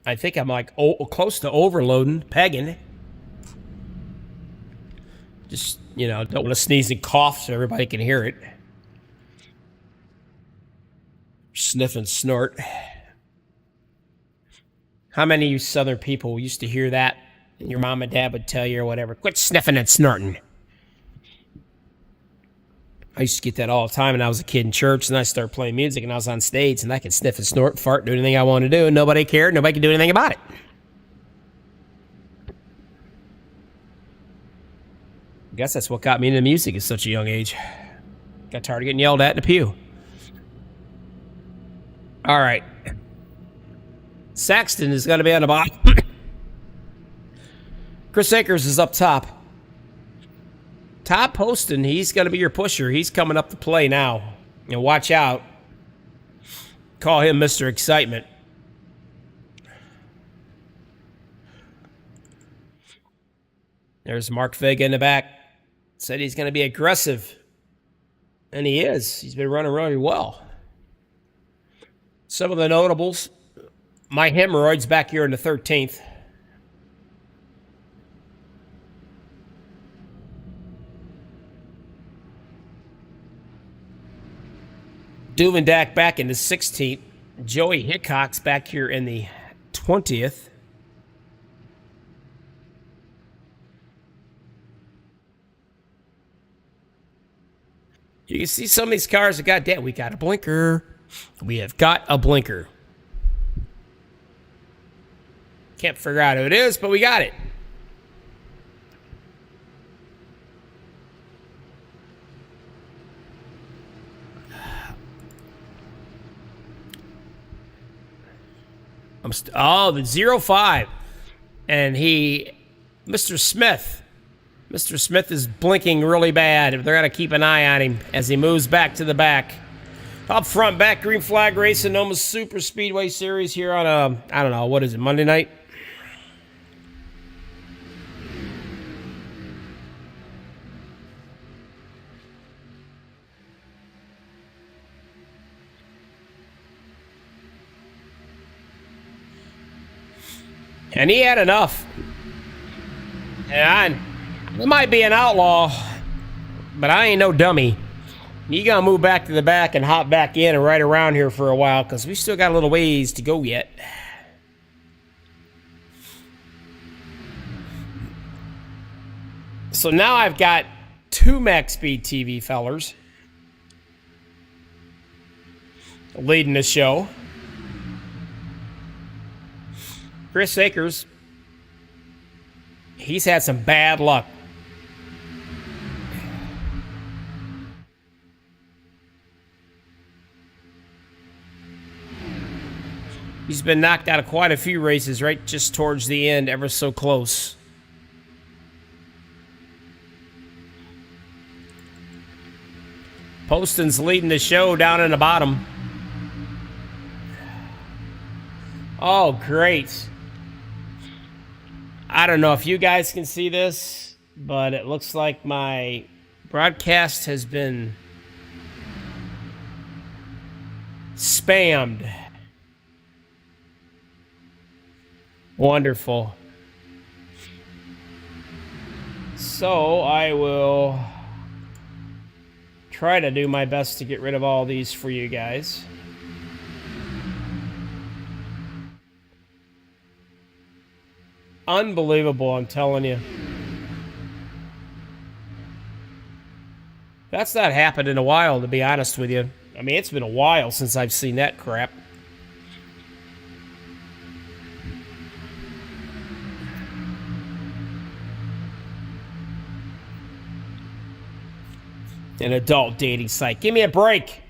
Speaker 2: I think I'm like close to overloading, pegging. Just, you know, don't want to sneeze and cough so everybody can hear it. Sniff and snort. How many of you Southern people used to hear that? And your mom and dad would tell you or whatever, quit sniffing and snorting. I used to get that all the time when I was a kid in church, and I started playing music, and I was on stage, and I could sniff and snort, fart, do anything I wanted to do, and nobody cared. Nobody could do anything about it. I guess that's what got me into music at such a young age. Got tired of getting yelled at in the pew. All right. Saxton is going to be on the bottom. Chris Akers is up top. Todd Poston, he's going to be your pusher. He's coming up to play now. And watch out. Call him Mr. Excitement. There's Mark Vega in the back. Said he's going to be aggressive. And he is. He's been running really well. Some of the notables. My hemorrhoids back here in the 13th. Duvendak back in the 16th. Joey Hickox back here in the 20th. You can see some of these cars that got we got a blinker. We have got a blinker. Can't figure out who it is, but we got it. The 05. And Mr. Smith is blinking really bad. They're going to keep an eye on him as he moves back to the back. Up front, back, green flag racing, Noma Super Speedway Series here on I don't know, what is it, Monday night? And he had enough. And I might be an outlaw, but I ain't no dummy. You gotta move back to the back and hop back in and ride around here for a while, because we still got a little ways to go yet. So now I've got 2 MaxspeedTV fellers leading the show. Chris Akers, he's had some bad luck. He's been knocked out of quite a few races right just towards the end, ever so close. Poston's leading the show down in the bottom. Oh, great. I don't know if you guys can see this, but it looks like my broadcast has been spammed. Wonderful. So I will try to do my best to get rid of all these for you guys. Unbelievable, I'm telling you. That's not happened in a while, to be honest with you. I mean, it's been a while since I've seen that crap. An adult dating site. Give me a break.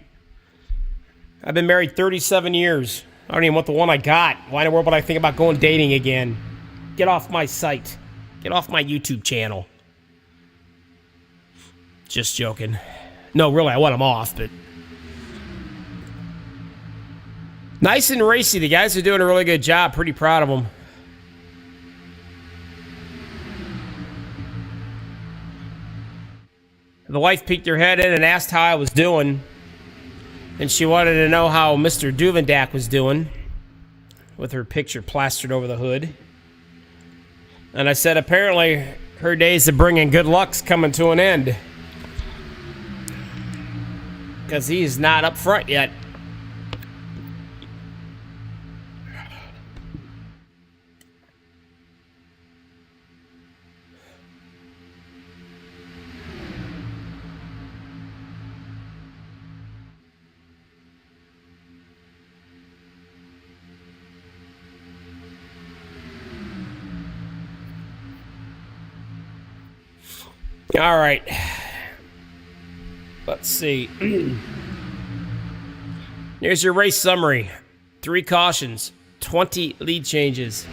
Speaker 2: I've been married 37 years. I don't even want the one I got. Why in the world would I think about going dating again? Get off my site. Get off my YouTube channel. Just joking. No, really, I want them off, but... Nice and racy. The guys are doing a really good job. Pretty proud of them. The wife peeked her head in and asked how I was doing. And she wanted to know how Mr. Duvendak was doing, with her picture plastered over the hood. And I said, apparently, her days of bringing good luck's coming to an end. Because he's not up front yet. All right. Let's see. Here's your race summary. 3 cautions, 20 lead changes.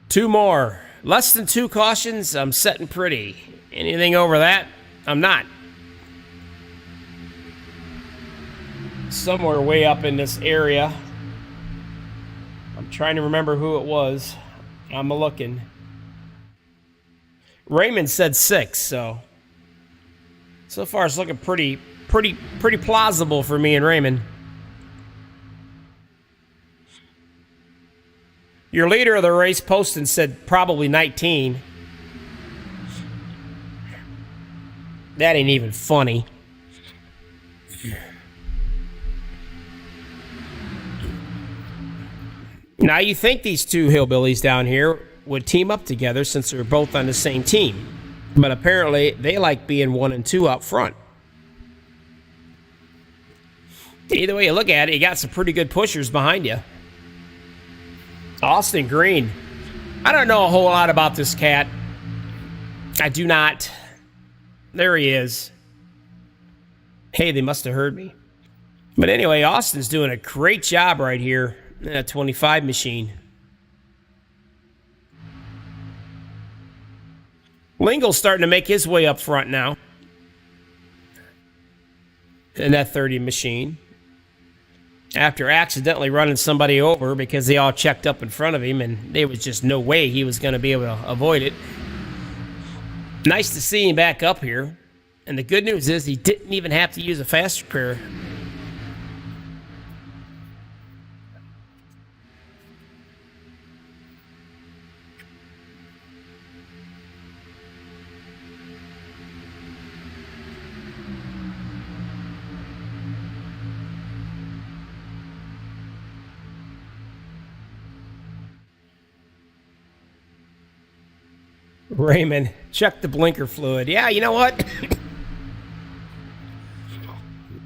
Speaker 2: 2 more. Less than 2 cautions, I'm setting pretty. Anything over that, I'm not. Somewhere way up in this area. I'm trying to remember who it was. I'm looking. Raymond said 6, so far it's looking pretty plausible for me and Raymond. Your leader of the race, Poston, said probably 19. That ain't even funny. Now, you think these 2 hillbillies down here would team up together since they're both on the same team. But apparently, they like being 1 and 2 out front. Either way you look at it, you got some pretty good pushers behind you. Austin Green. I don't know a whole lot about this cat. I do not. There he is. Hey, they must have heard me. But anyway, Austin's doing a great job right here in that 25 machine. Lingle's starting to make his way up front now in that 30 machine. After accidentally running somebody over because they all checked up in front of him and there was just no way he was going to be able to avoid it. Nice to see him back up here. And the good news is he didn't even have to use a faster career. Raymond, check the blinker fluid. Yeah, you know what?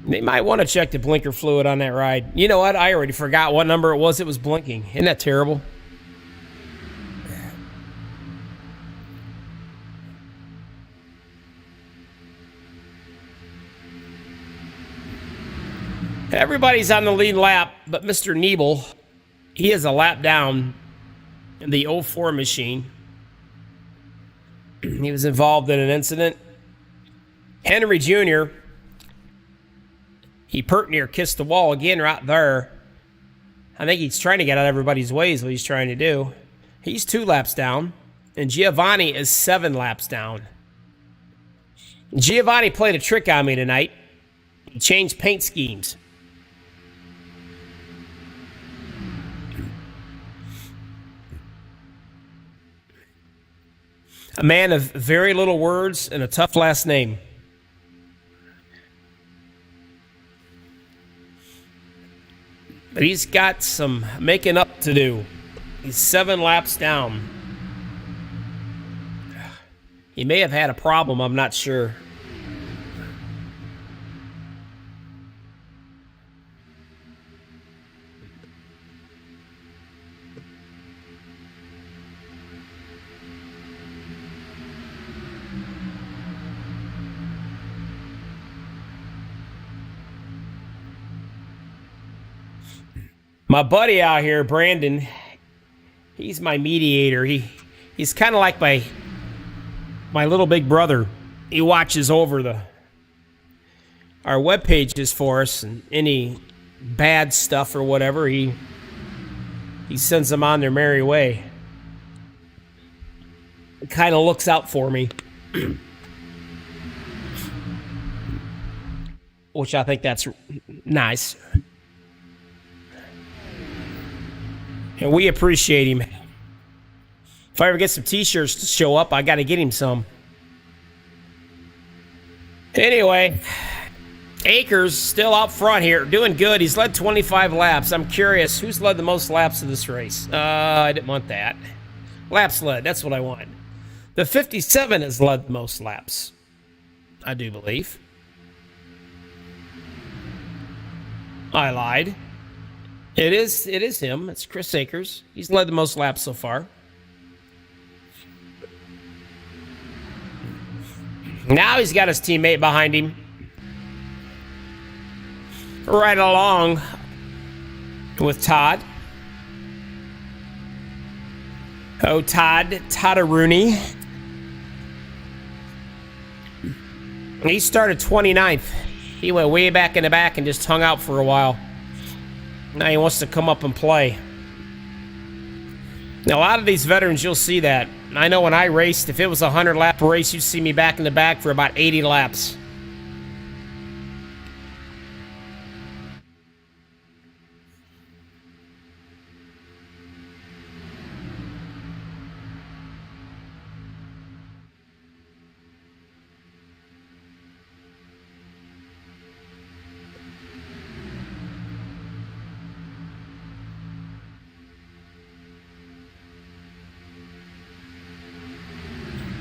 Speaker 2: They might want to check the blinker fluid on that ride. You know what? I already forgot what number it was blinking. Isn't that terrible? Everybody's on the lead lap, but Mr. Niebel, he is a lap down in the 04 machine. He was involved in an incident. Henry Jr., he pert near kissed the wall again right there. I think he's trying to get out of everybody's way is what he's trying to do. He's 2 laps down, and Giovanni is 7 laps down. Giovanni played a trick on me tonight. He changed paint schemes. A man of very little words and a tough last name. But he's got some making up to do. He's 7 laps down. He may have had a problem, I'm not sure. My buddy out here, Brandon, he's my mediator. He's kind of like my little big brother. He watches over our web pages for us, and any bad stuff or whatever, he sends them on their merry way. He kind of looks out for me, which I think that's nice. And we appreciate him. If I ever get some t-shirts to show up, I got to get him some. Anyway, Akers still out front here, doing good. He's led 25 laps. I'm curious, who's led the most laps of this race? I didn't want that. Laps led, that's what I want. The 57 has led the most laps, I do believe. I lied. It is him. It's Chris Akers. He's led the most laps so far. Now he's got his teammate behind him. Right along with Todd. Oh, Toddaruni. He started 29th. He went way back in the back and just hung out for a while. Now he wants to come up and play. Now, a lot of these veterans, you'll see that. I know when I raced, if it was a 100-lap race, you'd see me back in the back for about 80 laps.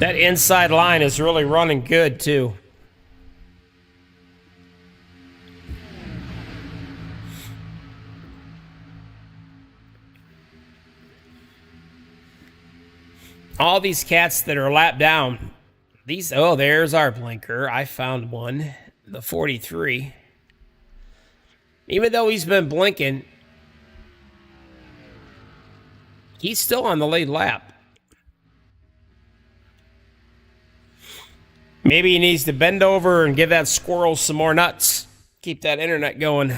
Speaker 2: That inside line is really running good, too. All these cats that are lapped down. These, oh, there's our blinker. I found one, the 43. Even though he's been blinking, he's still on the lead lap. Maybe he needs to bend over and give that squirrel some more nuts. Keep that internet going.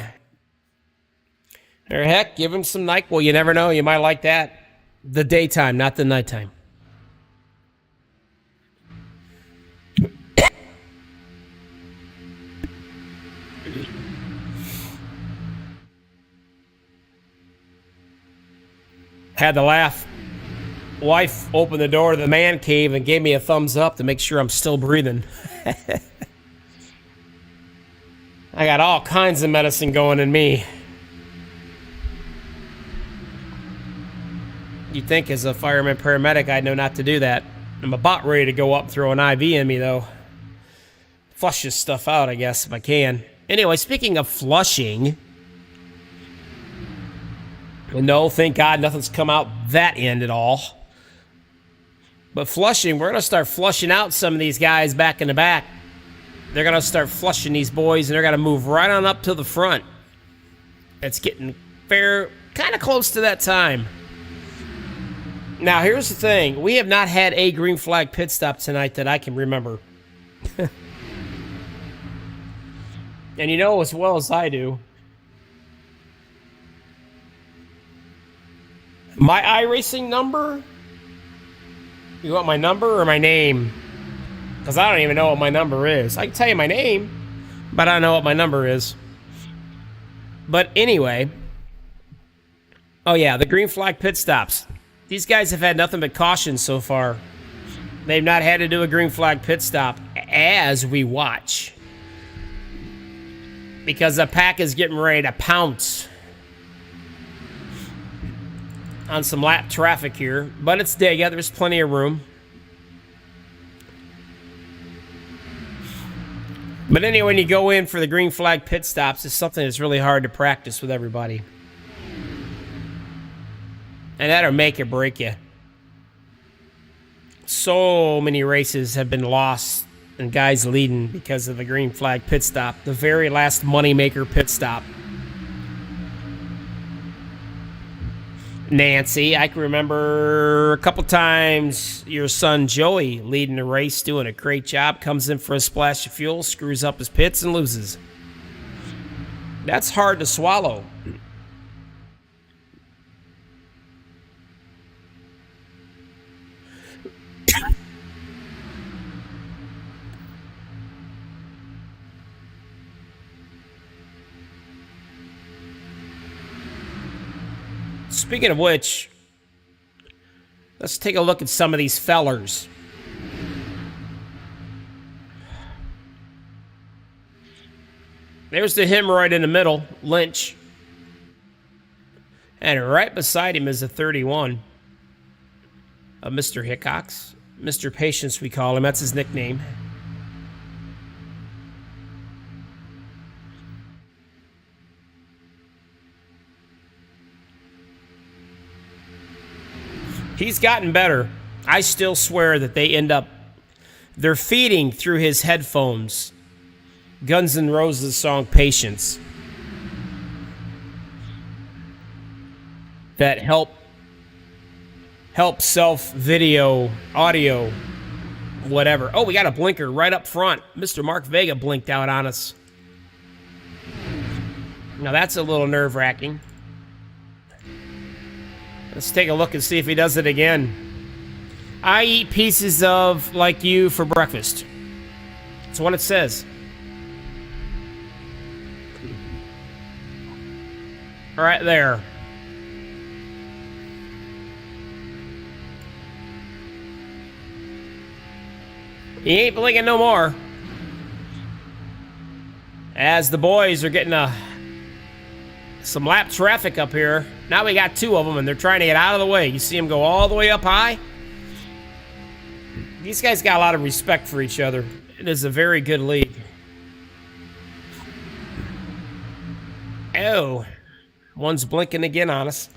Speaker 2: Or heck, give him some NyQuil. You never know. You might like that. The daytime, not the nighttime. Had to laugh. Wife opened the door to the man cave and gave me a thumbs up to make sure I'm still breathing. I got all kinds of medicine going in me. You'd think as a fireman paramedic I'd know not to do that. I'm about ready to go up and throw an IV in me, though. Flush this stuff out, I guess, if I can. Anyway, speaking of flushing... No, thank God nothing's come out that end at all. But flushing, we're going to start flushing out some of these guys back in the back. They're going to start flushing these boys, and they're going to move right on up to the front. It's getting kind of close to that time. Now, here's the thing. We have not had a green flag pit stop tonight that I can remember. And you know as well as I do, my iRacing number? You want my number or my name? Because I don't even know what my number is. I can tell you my name, but I don't know what my number is. But anyway. Oh yeah, the green flag pit stops. These guys have had nothing but caution so far. They've not had to do a green flag pit stop as we watch. Because the pack is getting ready to pounce on some lap traffic here, but it's Dega. There's plenty of room. But anyway, when you go in for the green flag pit stops, it's something that's really hard to practice with everybody. And that'll make or break you. So many races have been lost and guys leading because of the green flag pit stop. The very last moneymaker pit stop. Nancy, I can remember a couple times your son Joey leading the race, doing a great job, comes in for a splash of fuel, screws up his pits, and loses. That's hard to swallow. Speaking of which, let's take a look at some of these fellers. There's the hemorrhoid in the middle, Lynch. And right beside him is a 31 of Mr. Hickox. Mr. Patience, we call him. That's his nickname. He's gotten better. I still swear that they're feeding through his headphones Guns N' Roses song Patience that help self-video, audio, whatever. Oh, we got a blinker right up front. Mr. Mark Vega blinked out on us. Now that's a little nerve-wracking. Let's take a look and see if he does it again. I eat pieces of like you for breakfast. That's what it says. Right there. He ain't blinking no more. As the boys are getting some lap traffic up here. Now we got two of them, and they're trying to get out of the way. You see them go all the way up high? these guys got a lot of respect for each other. It is a very good league. Oh, one's blinking again on us.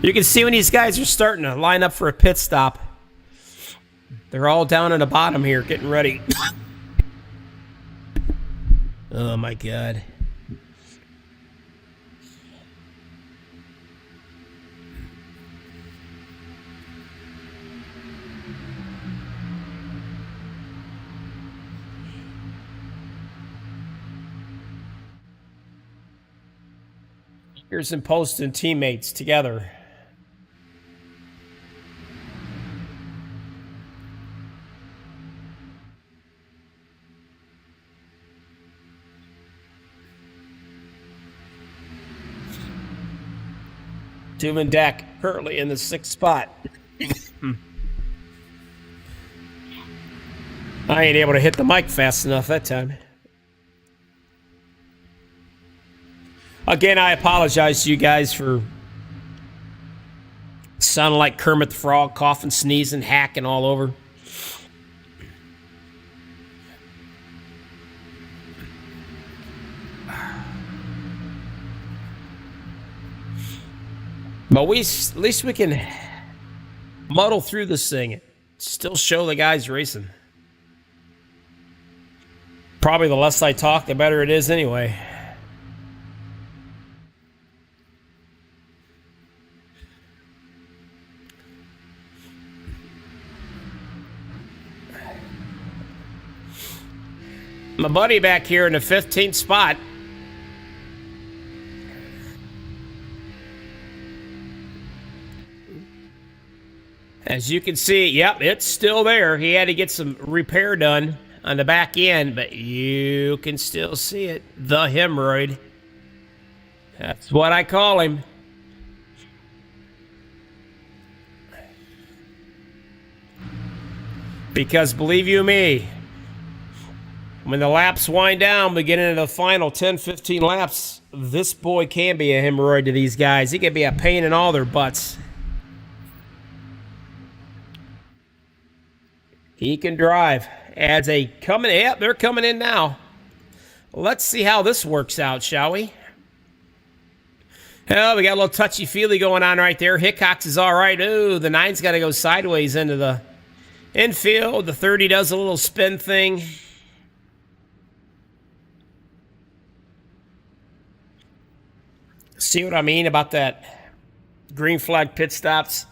Speaker 2: You can see when these guys are starting to line up for a pit stop. They're all down in the bottom here, getting ready. Oh my God. Here's some Post and teammates together. Doom and Dak currently in the 6th spot. I ain't able to hit the mic fast enough that time. Again, I apologize to you guys for sounding like Kermit the Frog, coughing, sneezing, hacking all over. But at least we can muddle through this thing and still show the guys racing. Probably the less I talk, the better it is anyway. My buddy back here in the 15th spot. As you can see, yep, it's still there. He had to get some repair done on the back end, but you can still see it. The hemorrhoid. That's what I call him. Because believe you me, when the laps wind down, we get into the final 10, 15 laps, this boy can be a hemorrhoid to these guys. He can be a pain in all their butts. He can drive. As a coming, yep, they're coming in now. Let's see how this works out, shall we? Oh, we got a little touchy-feely going on right there. Hickox is all right. Ooh, the 9's got to go sideways into the infield. The 30 does a little spin thing. See what I mean about that green flag pit stops?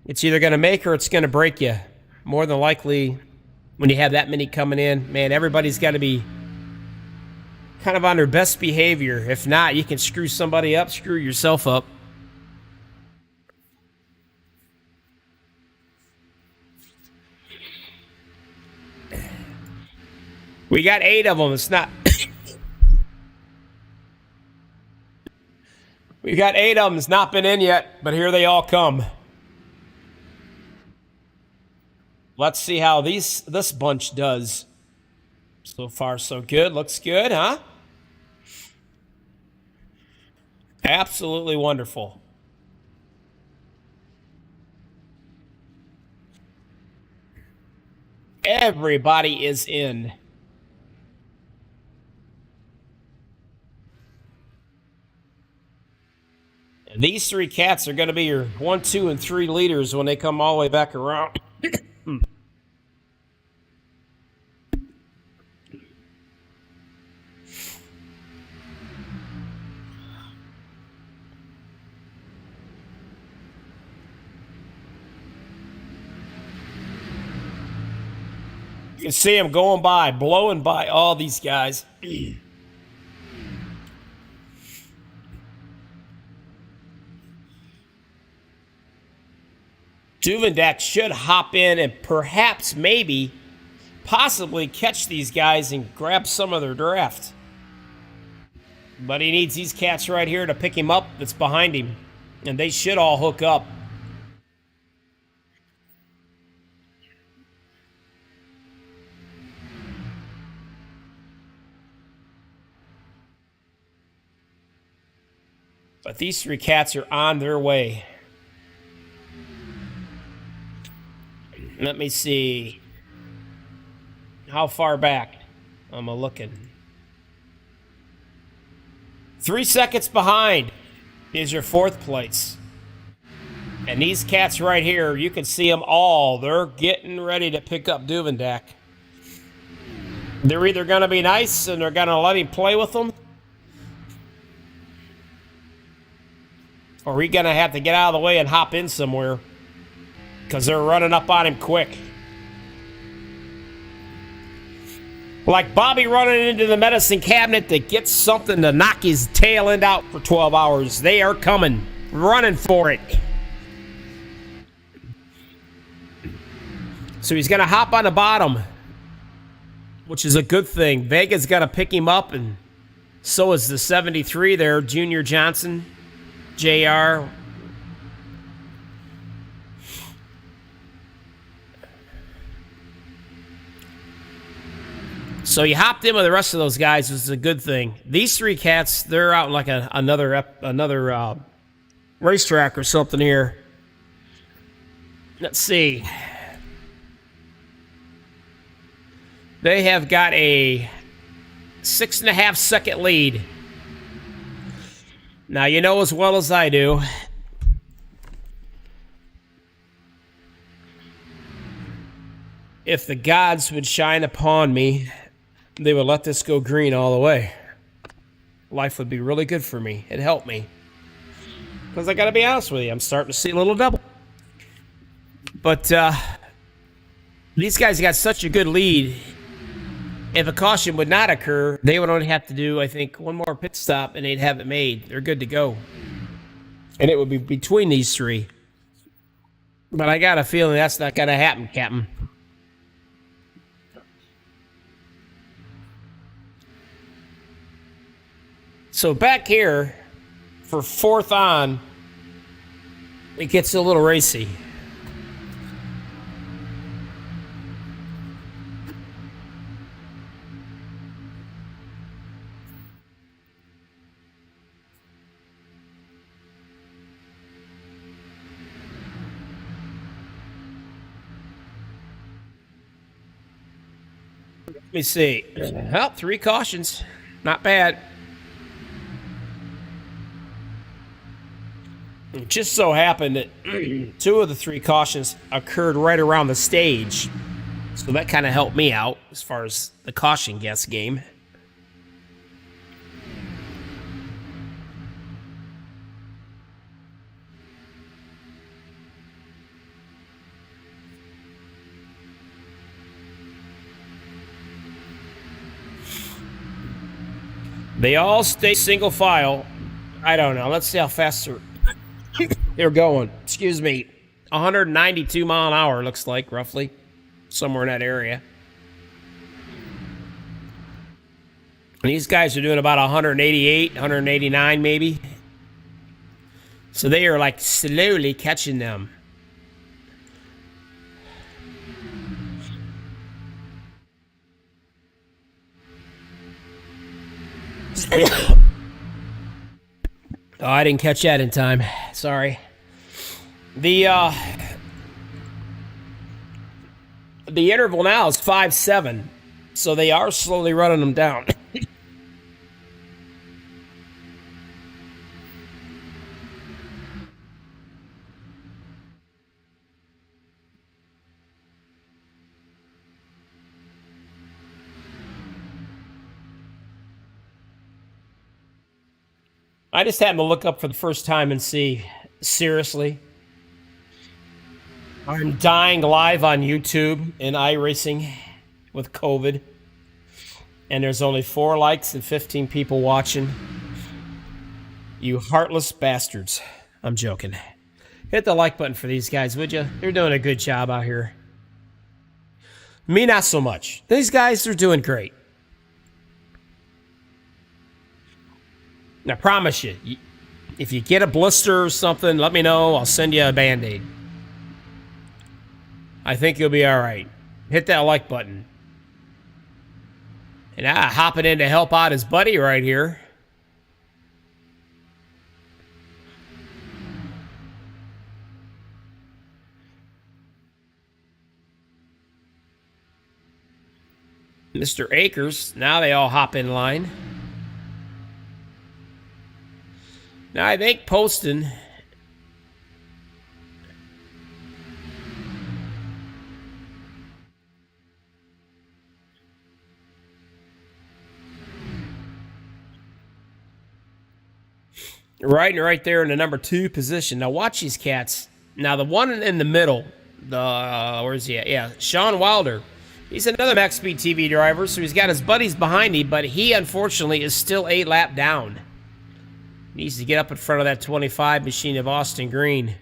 Speaker 2: It's either going to make or it's going to break you. More than likely, when you have that many coming in, man, everybody's got to be kind of on their best behavior. If not, you can screw somebody up, screw yourself up. We got 8 of them. It's not... We got 8 of them. It's not been in yet, but here they all come. Let's see how this bunch does. So far, so good. Looks good, huh? Absolutely wonderful. Everybody is in. And these 3 cats are going to be your 1, 2, and 3 leaders when they come all the way back around. You can see them going by, blowing by all these guys. Duvendak should hop in and perhaps, maybe, possibly catch these guys and grab some of their draft. But he needs these cats right here to pick him up that's behind him. And they should all hook up. But these 3 cats are on their way. Let me see. How far back? I'm looking. 3 seconds behind is your 4th place. And these cats right here, you can see them all. They're getting ready to pick up Duvendak. They're either going to be nice and they're going to let him play with them, or we're going to have to get out of the way and hop in somewhere because they're running up on him quick. Like Bobby running into the medicine cabinet to get something to knock his tail end out for 12 hours. They are coming, running for it. So he's going to hop on the bottom, which is a good thing. Vega's got to pick him up, and so is the 73 there, Junior Johnson. JR. So you hopped in with the rest of those guys, which is a good thing. These 3 cats, they're out in like another racetrack or something here. Let's see. They have got a 6.5 second lead. Now, you know as well as I do, if the gods would shine upon me, they would let this go green all the way. Life would be really good for me. It'd help me. Because I got to be honest with you, I'm starting to see a little double. But these guys got such a good lead. if a caution would not occur, they would only have to do, I think, one more pit stop and they'd have it made. They're good to go. And it would be between these three. But I got a feeling that's not going to happen, Captain. So back here, for fourth on, it gets a little racy. Let me see. Well, 3 cautions. Not bad. It just so happened that 2 of the 3 cautions occurred right around the stage. So that kind of helped me out as far as the caution guess game. They all stay single file. I don't know. Let's see how fast they're going. Excuse me. 192 mile an hour, looks like, roughly. Somewhere in that area. And these guys are doing about 188, 189 maybe. So they are like slowly catching them. Oh, I didn't catch that in time. Sorry. The interval now is 5.7, so they are slowly running them down. I just happened to look up for the first time and see, seriously, I'm dying live on YouTube in iRacing with COVID, and there's only 4 likes and 15 people watching. You heartless bastards. I'm joking. Hit the like button for these guys, would you? They're doing a good job out here. Me, not so much. These guys are doing great. I promise you, if you get a blister or something, let me know. I'll send you a Band-Aid. I think you'll be all right. Hit that like button. And hopping in to help out his buddy right here. Mr. Akers, now they all hop in line. Now, I think Poston right there in the number 2 position. Now, watch these cats. Now, the one in the middle, where's he at? Yeah, Sean Wilder. He's another MaxspeedTV driver, so he's got his buddies behind him, but he, unfortunately, is still a lap down. Needs to get up in front of that 25 machine of Austin Green.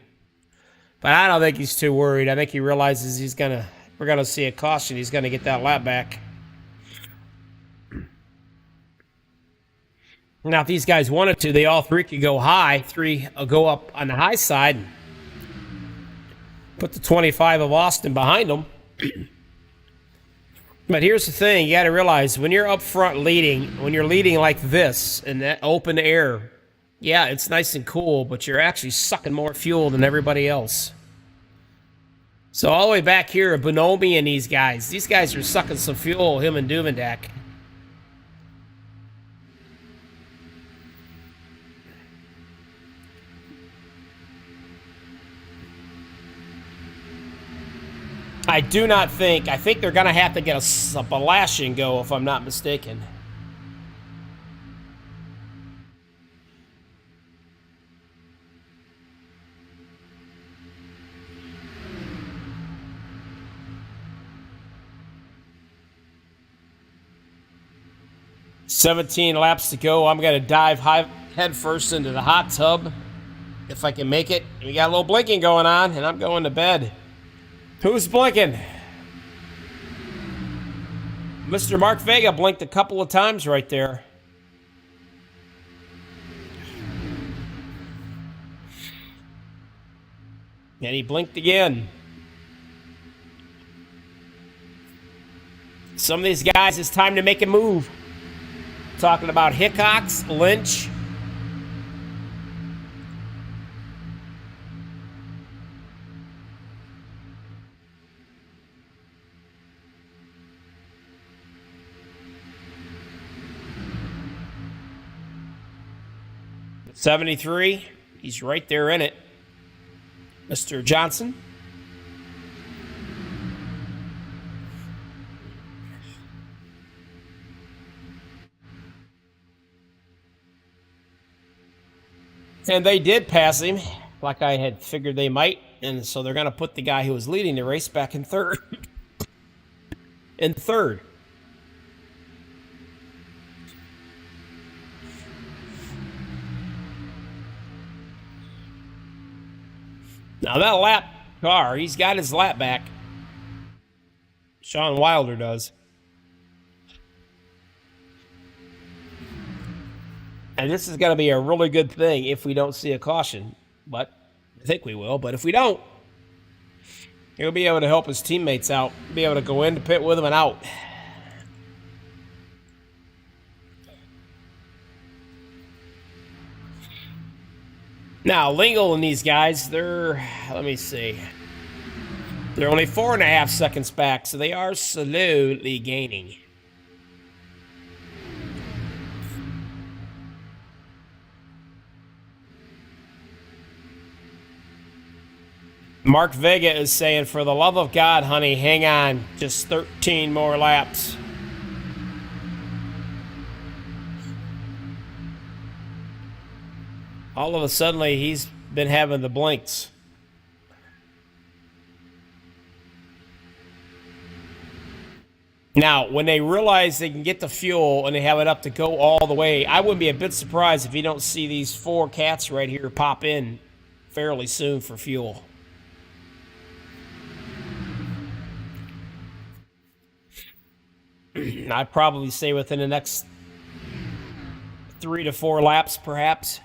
Speaker 2: But I don't think he's too worried. I think he realizes we're gonna see a caution. He's gonna get that lap back. Now, if these guys wanted to, they all 3 could go high. 3 will go up on the high side and put the 25 of Austin behind them. But here's the thing. You got to realize, when you're up front leading, when you're leading like this in that open air, yeah, it's nice and cool, but you're actually sucking more fuel than everybody else. So all the way back here, Bonomi and these guys are sucking some fuel, him and Duvendak. I think they're going to have to get a lashing go, if I'm not mistaken. 17 laps to go. I'm going to dive head first into the hot tub if I can make it. We got a little blinking going on, and I'm going to bed. Who's blinking? Mr. Mark Vega blinked a couple of times right there. And he blinked again. Some of these guys, it's time to make a move. Talking about Hickox, Lynch. '73, he's right there in it. Mr. Johnson. And they did pass him, like I had figured they might. And so they're going to put the guy who was leading the race back in third. In third. Now that lap car, he's got his lap back. Sean Wilder does. And this is going to be a really good thing if we don't see a caution. But I think we will. But if we don't, he'll be able to help his teammates out. Be able to go into pit with him and out. Now, Lingle and these guys, let me see. They're only 4.5 seconds back, so they are slowly gaining. Mark Vega is saying, for the love of God, honey, hang on. Just 13 more laps. All of a sudden, he's been having the blinks. Now, when they realize they can get the fuel and they have it up to go all the way, I wouldn't be a bit surprised if you don't see these 4 cats right here pop in fairly soon for fuel. I'd probably say within the next 3 to 4 laps, perhaps.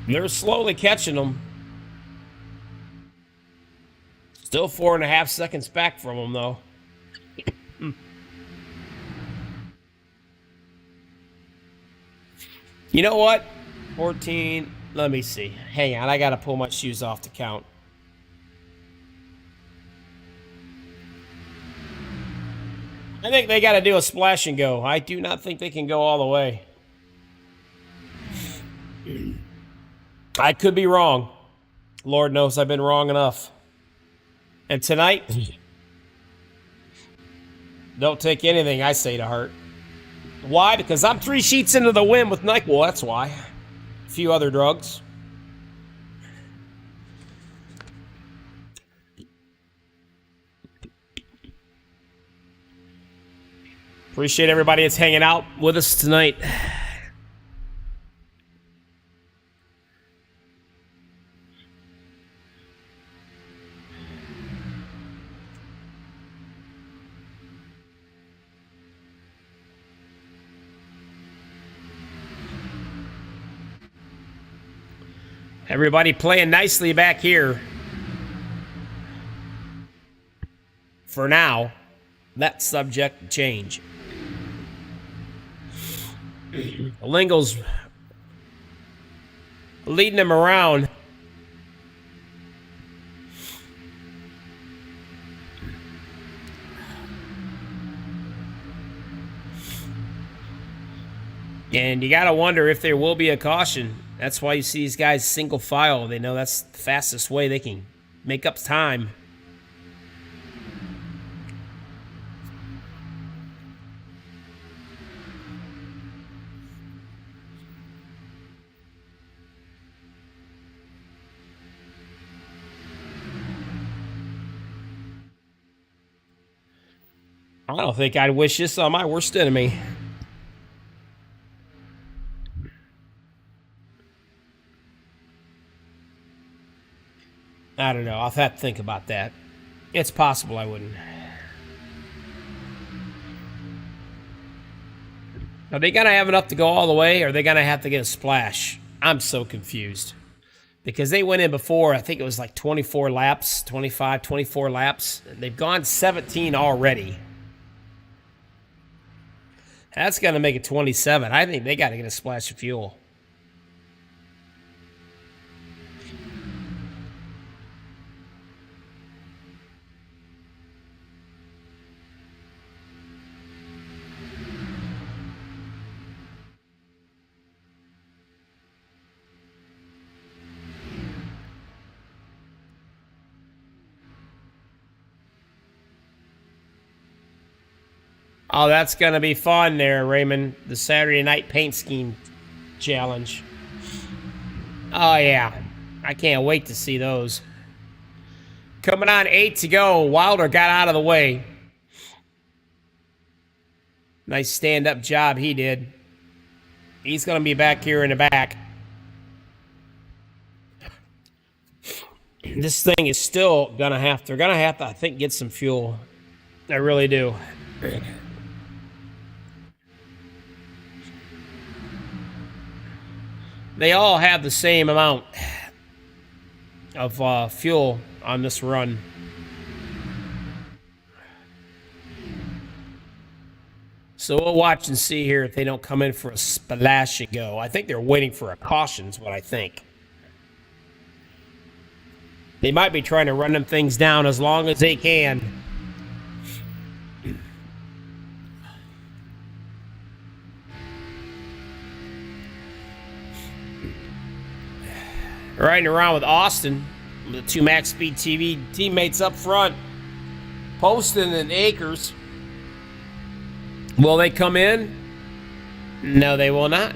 Speaker 2: They're slowly catching them. Still 4.5 seconds back from them, though. You know what? 14. Let me see. Hang on. I got to pull my shoes off to count. I think they got to do a splash and go. I do not think they can go all the way. I could be wrong. Lord knows I've been wrong enough. And tonight, don't take anything I say to heart. Why? Because I'm 3 sheets into the wind with NyQuil, that's why. A few other drugs. Appreciate everybody that's hanging out with us tonight. Everybody playing nicely back here. For now, that's subject to change. Lingle's leading him around. And you got to wonder if there will be a caution. That's why you see these guys single file. They know that's the fastest way they can make up time. I don't think I'd wish this on my worst enemy. I don't know. I'll have to think about that. It's possible I wouldn't. Are they going to have enough to go all the way, or are they going to have to get a splash? I'm so confused. Because they went in before, I think it was like 24 laps, 25, 24 laps. They've gone 17 already. That's going to make it 27. I think they got to get a splash of fuel. Oh, that's going to be fun there, Raymond. The Saturday night paint scheme challenge. Oh, yeah. I can't wait to see those. Coming on 8 to go. Wilder got out of the way. Nice stand-up job he did. He's going to be back here in the back. This thing is still going to have to, they're going to have to, I think, get some fuel. I really do. They all have the same amount of fuel on this run. So we'll watch and see here if they don't come in for a splash and go. I think they're waiting for a caution is what I think. They might be trying to run them things down as long as they can. Riding around with Austin, the two MaxspeedTV teammates up front, Poston and Akers. Will they come in? No, they will not.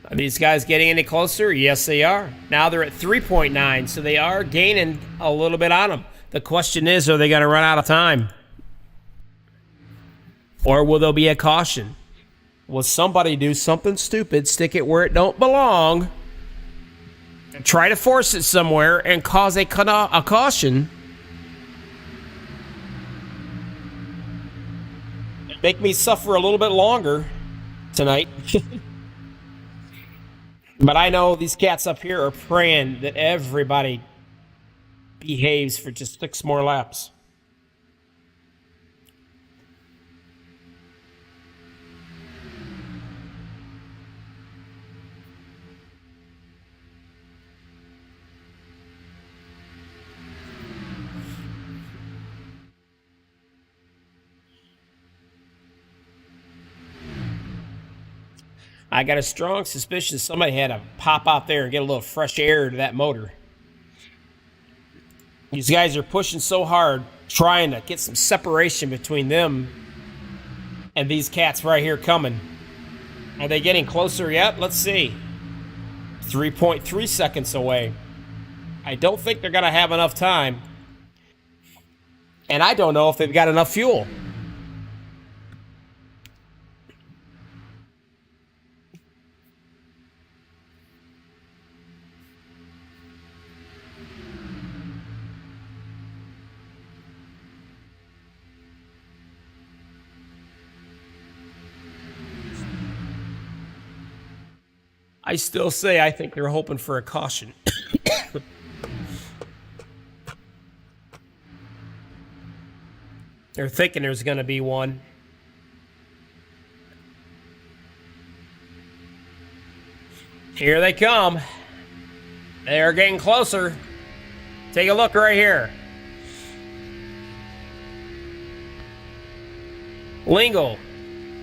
Speaker 2: Are these guys getting any closer? Yes, they are. Now they're at 3.9, so they are gaining a little bit on them. The question is, are they going to run out of time? Or will there be a caution? Will somebody do something stupid, stick it where it don't belong, and try to force it somewhere and cause a caution? Make me suffer a little bit longer tonight. But I know these cats up here are praying that everybody behaves for just 6 more laps. I got a strong suspicion somebody had to pop out there and get a little fresh air to that motor. These guys are pushing so hard, trying to get some separation between them and these cats right here coming. Are they getting closer yet? Let's see. 3.3 seconds away. I don't think they're going to have enough time. And I don't know if they've got enough fuel. I still say I think they're hoping for a caution. They're thinking there's going to be one. Here they come. They are getting closer. Take a look right here. Lingle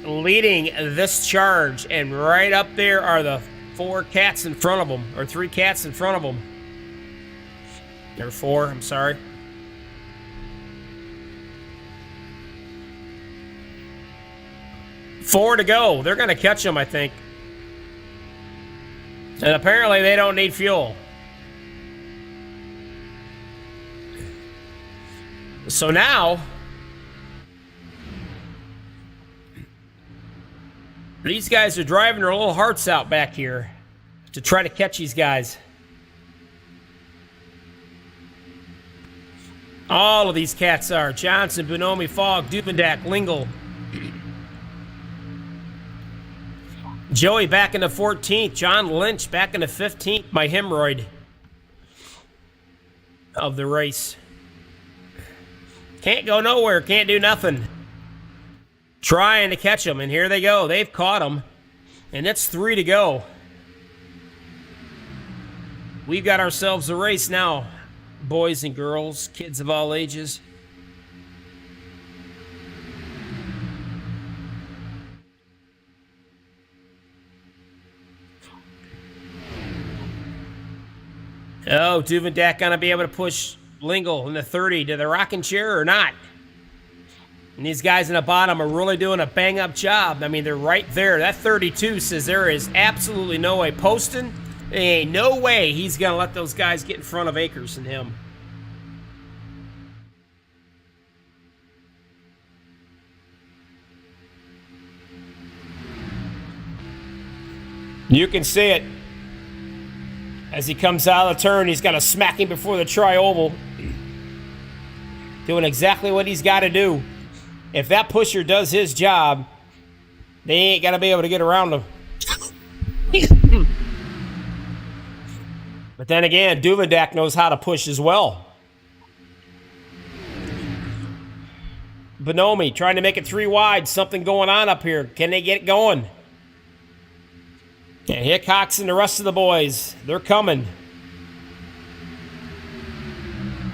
Speaker 2: leading this charge, and right up there are the 4 cats in front of them, or 3 cats in front of them. Or 4, I'm sorry. Four to go. They're going to catch them, I think. And apparently they don't need fuel. So now, these guys are driving their little hearts out back here to try to catch these guys. All of these cats are. Johnson, Bonomi, Fogg, Dubendak, Lingle. Joey back into 14th. John Lynch back into 15th. My hemorrhoid of the race. Can't go nowhere. Can't do nothing. Trying to catch them. And here they go. They've caught them. And it's 3 to go. We've got ourselves a race now. Boys and girls. Kids of all ages. Oh, Duvendak gonna be able to push Lingle in the 30 to the rocking chair or not? And these guys in the bottom are really doing a bang-up job. I mean, they're right there. That 32 says there is absolutely no way. Poston, there ain't no way he's gonna let those guys get in front of Akers and him. You can see it. As he comes out of the turn, he's got to smack him before the tri-oval. Doing exactly what he's got to do. If that pusher does his job, they ain't going to be able to get around him. But then again, Duvendak knows how to push as well. Bonomi trying to make it 3 wide. Something going on up here. Can they get going? And Hickox and the rest of the boys, they're coming.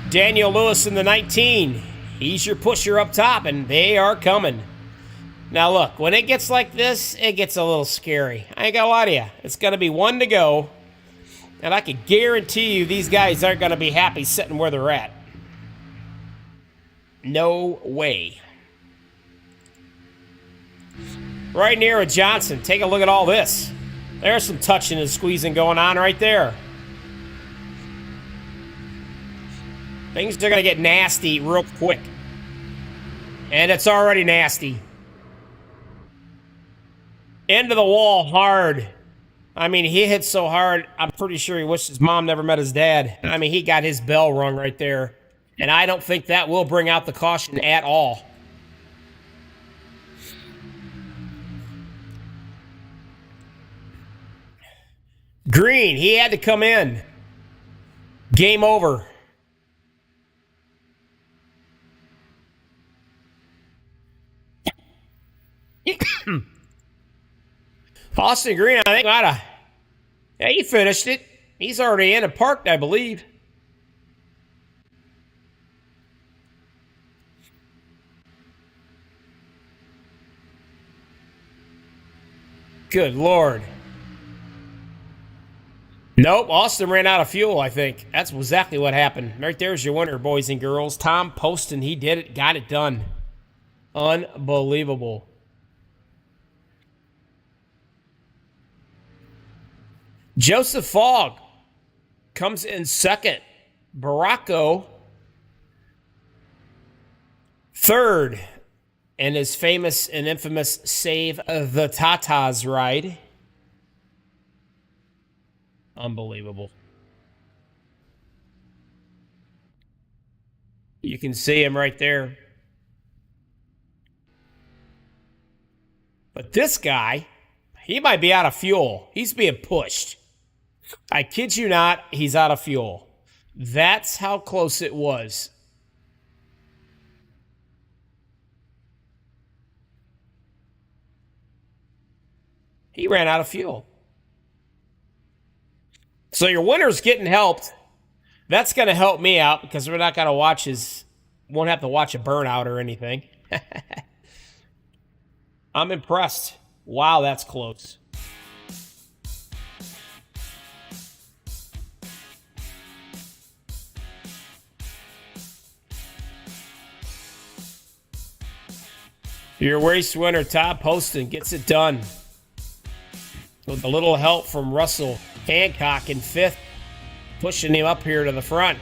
Speaker 2: Daniel Lewis in the 19. He's your pusher up top, and they are coming. Now look, when it gets like this, it gets a little scary. I ain't gonna lie to you. It's gonna be 1 to go, and I can guarantee you these guys aren't gonna be happy sitting where they're at. No way. Right near with Johnson. Take a look at all this. There's some touching and squeezing going on right there. Things are going to get nasty real quick. And it's already nasty. Into the wall hard. I mean, he hit so hard, I'm pretty sure he wished his mom never met his dad. I mean, he got his bell rung right there. And I don't think that will bring out the caution at all. Green, he had to come in. Game over. Austin Green, I think, yeah, he finished it. He's already in and parked, I believe. Good Lord. Nope, Austin ran out of fuel, I think. That's exactly what happened. Right there's your winner, boys and girls. Tom Poston, he did it, got it done. Unbelievable. Joseph Fogg comes in second. Baracco third in his famous and infamous Save the Tatas ride. Unbelievable. You can see him right there. But this guy, he might be out of fuel. He's being pushed. I kid you not, he's out of fuel. That's how close it was. He ran out of fuel. So your winner's getting helped. That's going to help me out because we're not going to watch won't have to watch a burnout or anything. I'm impressed. Wow, that's close. Your race winner, Todd Poston, gets it done with a little help from Russell Hancock in 5th, pushing him up here to the front.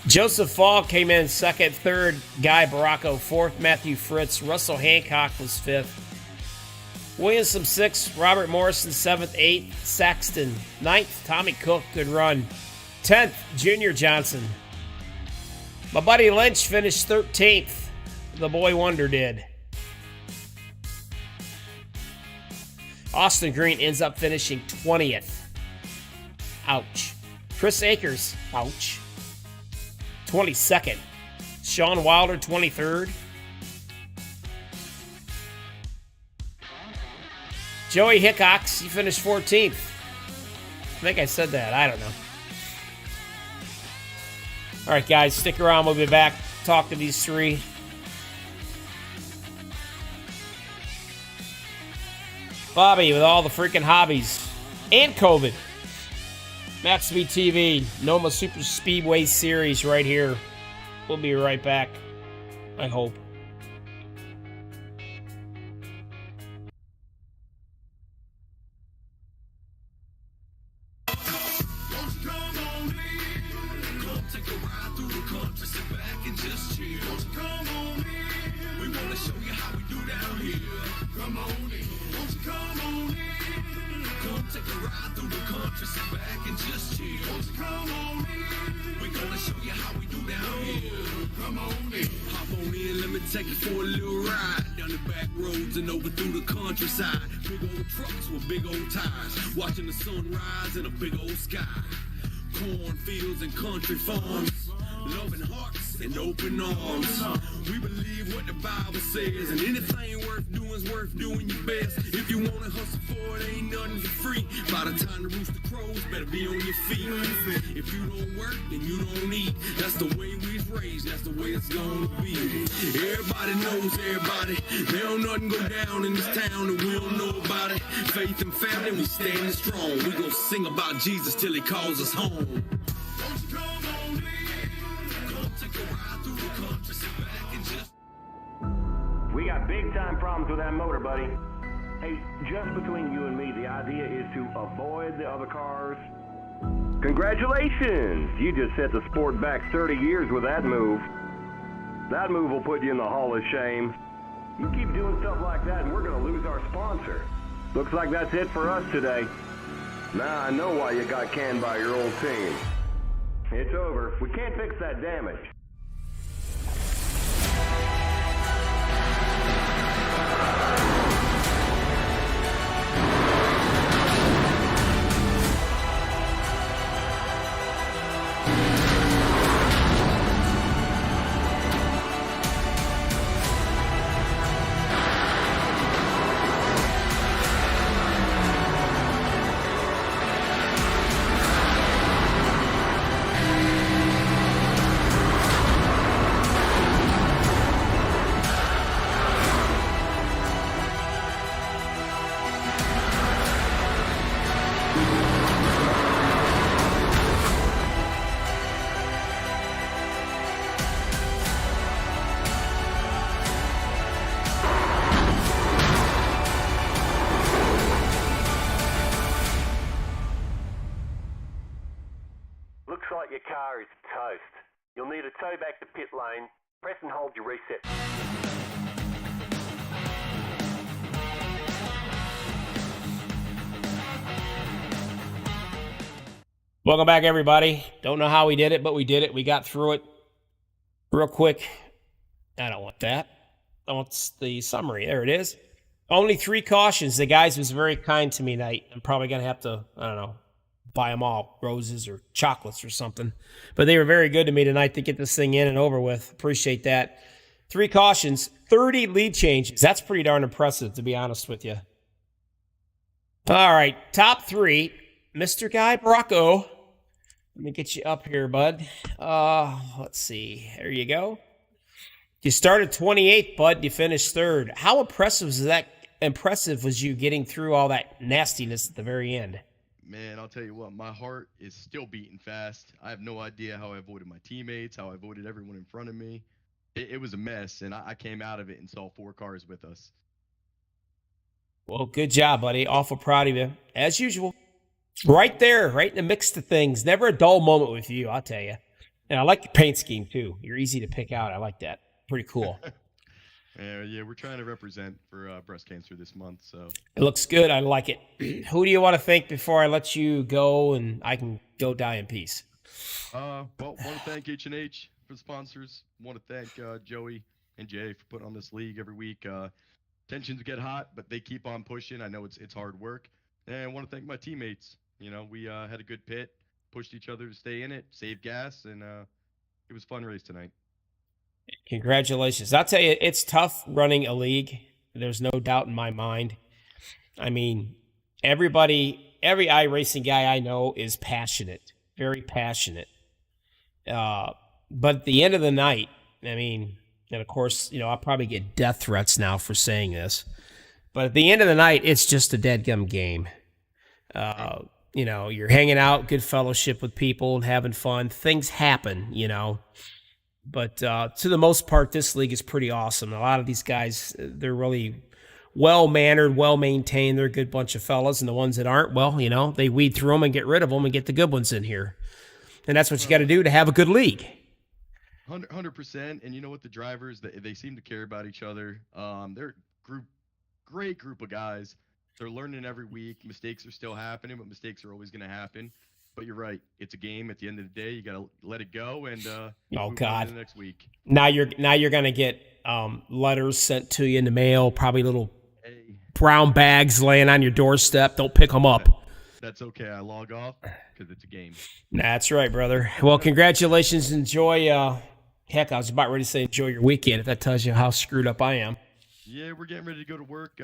Speaker 2: Joseph Fall came in 2nd, 3rd, Guy Baracco 4th, Matthew Fritz. Russell Hancock was 5th. Williamson 6th, Robert Morrison 7th, 8th, Saxton 9th, Tommy Cook, good run. 10th, Junior Johnson. My buddy Lynch finished 13th. The boy wonder did. Austin Green ends up finishing 20th. Ouch. Chris Akers, ouch. 22nd. Sean Wilder, 23rd. Joey Hickox, he finished 14th. I think I said that. I don't know. All right, guys, stick around. We'll be back. Talk to these three. Bobby with all the freaking hobbies and COVID. MaxspeedTV, Noma Super Speedway Series right here. We'll be right back, I hope.
Speaker 1: Take you for a little ride down the back roads and over through the countryside. Big old trucks with big old tires, watching the sun rise in a big old sky. Cornfields and country farms, loving hearts and open arms. We believe what the Bible says, and anything worth doing is worth doing your best. If you wanna hustle for it, ain't nothing for free. By the time the rooster crows, better be on your feet. If you don't work, then you don't eat. That's the way we was raised, that's the way it's gonna be. Everybody knows everybody. There don't nothing go down in this town that we don't know about it. Faith and family, we standing strong. We gon' sing about Jesus till he calls us home.
Speaker 3: We got big time problems with that motor, buddy. Hey, just between you and me, the idea is to avoid the other cars. Congratulations! You just set the sport back 30 years with that move. That move will put you in the Hall of Shame. You keep doing stuff like that and we're gonna lose our sponsor. Looks like that's it for us today. Now I know why you got canned by your old team. It's over. We can't fix that damage. Looks like your car is toast. You'll need a tow back to pit lane. Press and hold your reset.
Speaker 2: Welcome back, everybody. Don't know how we did it, but we did it. We got through it real quick. I don't want that. I want the summary. There it is. Only 3 cautions. The guys was very kind to me tonight. I'm probably going to have to, I don't know, buy them all roses or chocolates or something. But they were very good to me tonight to get this thing in and over with. Appreciate that. 3 cautions, 30 lead changes. That's pretty darn impressive, to be honest with you. All right, top 3. Mr. Guy Baracco. Let me get you up here, bud. Let's see. There you go. You started 28th, bud. You finished 3rd. How impressive was that? Impressive was you getting through all that nastiness at the very end?
Speaker 4: Man, I'll tell you what, my heart is still beating fast. I have no idea how I avoided my teammates, how I avoided everyone in front of me. It was a mess, and I came out of it and saw 4 cars with us.
Speaker 2: Well, good job, buddy. Awful proud of you, as usual. Right there, right in the mix of things. Never a dull moment with you, I'll tell you. And I like your paint scheme, too. You're easy to pick out. I like that. Pretty cool.
Speaker 4: Yeah, we're trying to represent for breast cancer this month, so.
Speaker 2: It looks good. I like it. Who do you want to thank before I let you go and I can go die in peace?
Speaker 4: Well, want to thank H&H for the sponsors. Want to thank Joey and Jay for putting on this league every week. Tensions get hot, but they keep on pushing. I know it's hard work. And I want to thank my teammates. You know, we had a good pit, pushed each other to stay in it, save gas, and it was a fun race tonight.
Speaker 2: Congratulations. I'll tell you, it's tough running a league. There's no doubt in my mind. I mean, every iRacing guy I know is passionate, very passionate. But at the end of the night, I mean, and of course, you know, I'll probably get death threats now for saying this, but at the end of the night, it's just a deadgum game. You know, you're hanging out, good fellowship with people and having fun. Things happen, you know. But to the most part, this league is pretty awesome. A lot of these guys, they're really well-mannered, well-maintained. They're a good bunch of fellas. And the ones that aren't, well, you know, they weed through them and get rid of them and get the good ones in here. And that's what you got to do to have a good league.
Speaker 4: 100%. And you know what? The drivers, they seem to care about each other. They're great group of guys. They're learning every week. Mistakes are still happening, but mistakes are always going to happen. But you're right. It's a game. At the end of the day, you got to let it go and
Speaker 2: oh God,
Speaker 4: the next week.
Speaker 2: Now you're going to get letters sent to you in the mail, probably little brown bags laying on your doorstep. Don't pick them up.
Speaker 4: That's okay. I log off because it's a game.
Speaker 2: That's right, brother. Well, congratulations. Enjoy. Heck, I was about ready to say enjoy your weekend. If that tells you how screwed up I am.
Speaker 4: Yeah, we're getting ready to go to work,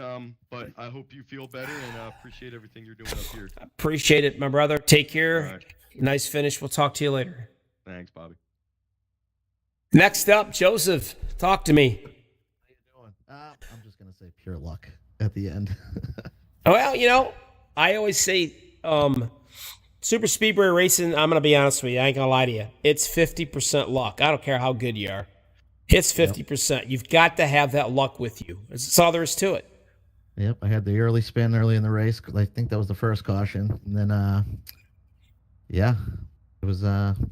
Speaker 4: but I hope you feel better and appreciate everything you're doing up here.
Speaker 2: Appreciate it, my brother. Take care.
Speaker 4: Right.
Speaker 2: Nice finish. We'll talk to you later.
Speaker 4: Thanks, Bobby.
Speaker 2: Next up, Joseph. Talk to me.
Speaker 5: How you doing? I'm just going to say pure luck at the end.
Speaker 2: Well, you know, I always say super speedway racing, I'm going to be honest with you. I ain't going to lie to you. It's 50% luck. I don't care how good you are. It's 50%. Yep. You've got to have that luck with you. That's all there is to it.
Speaker 5: Yep, I had the early spin early in the race. I think that was the first caution. And then, yeah, it was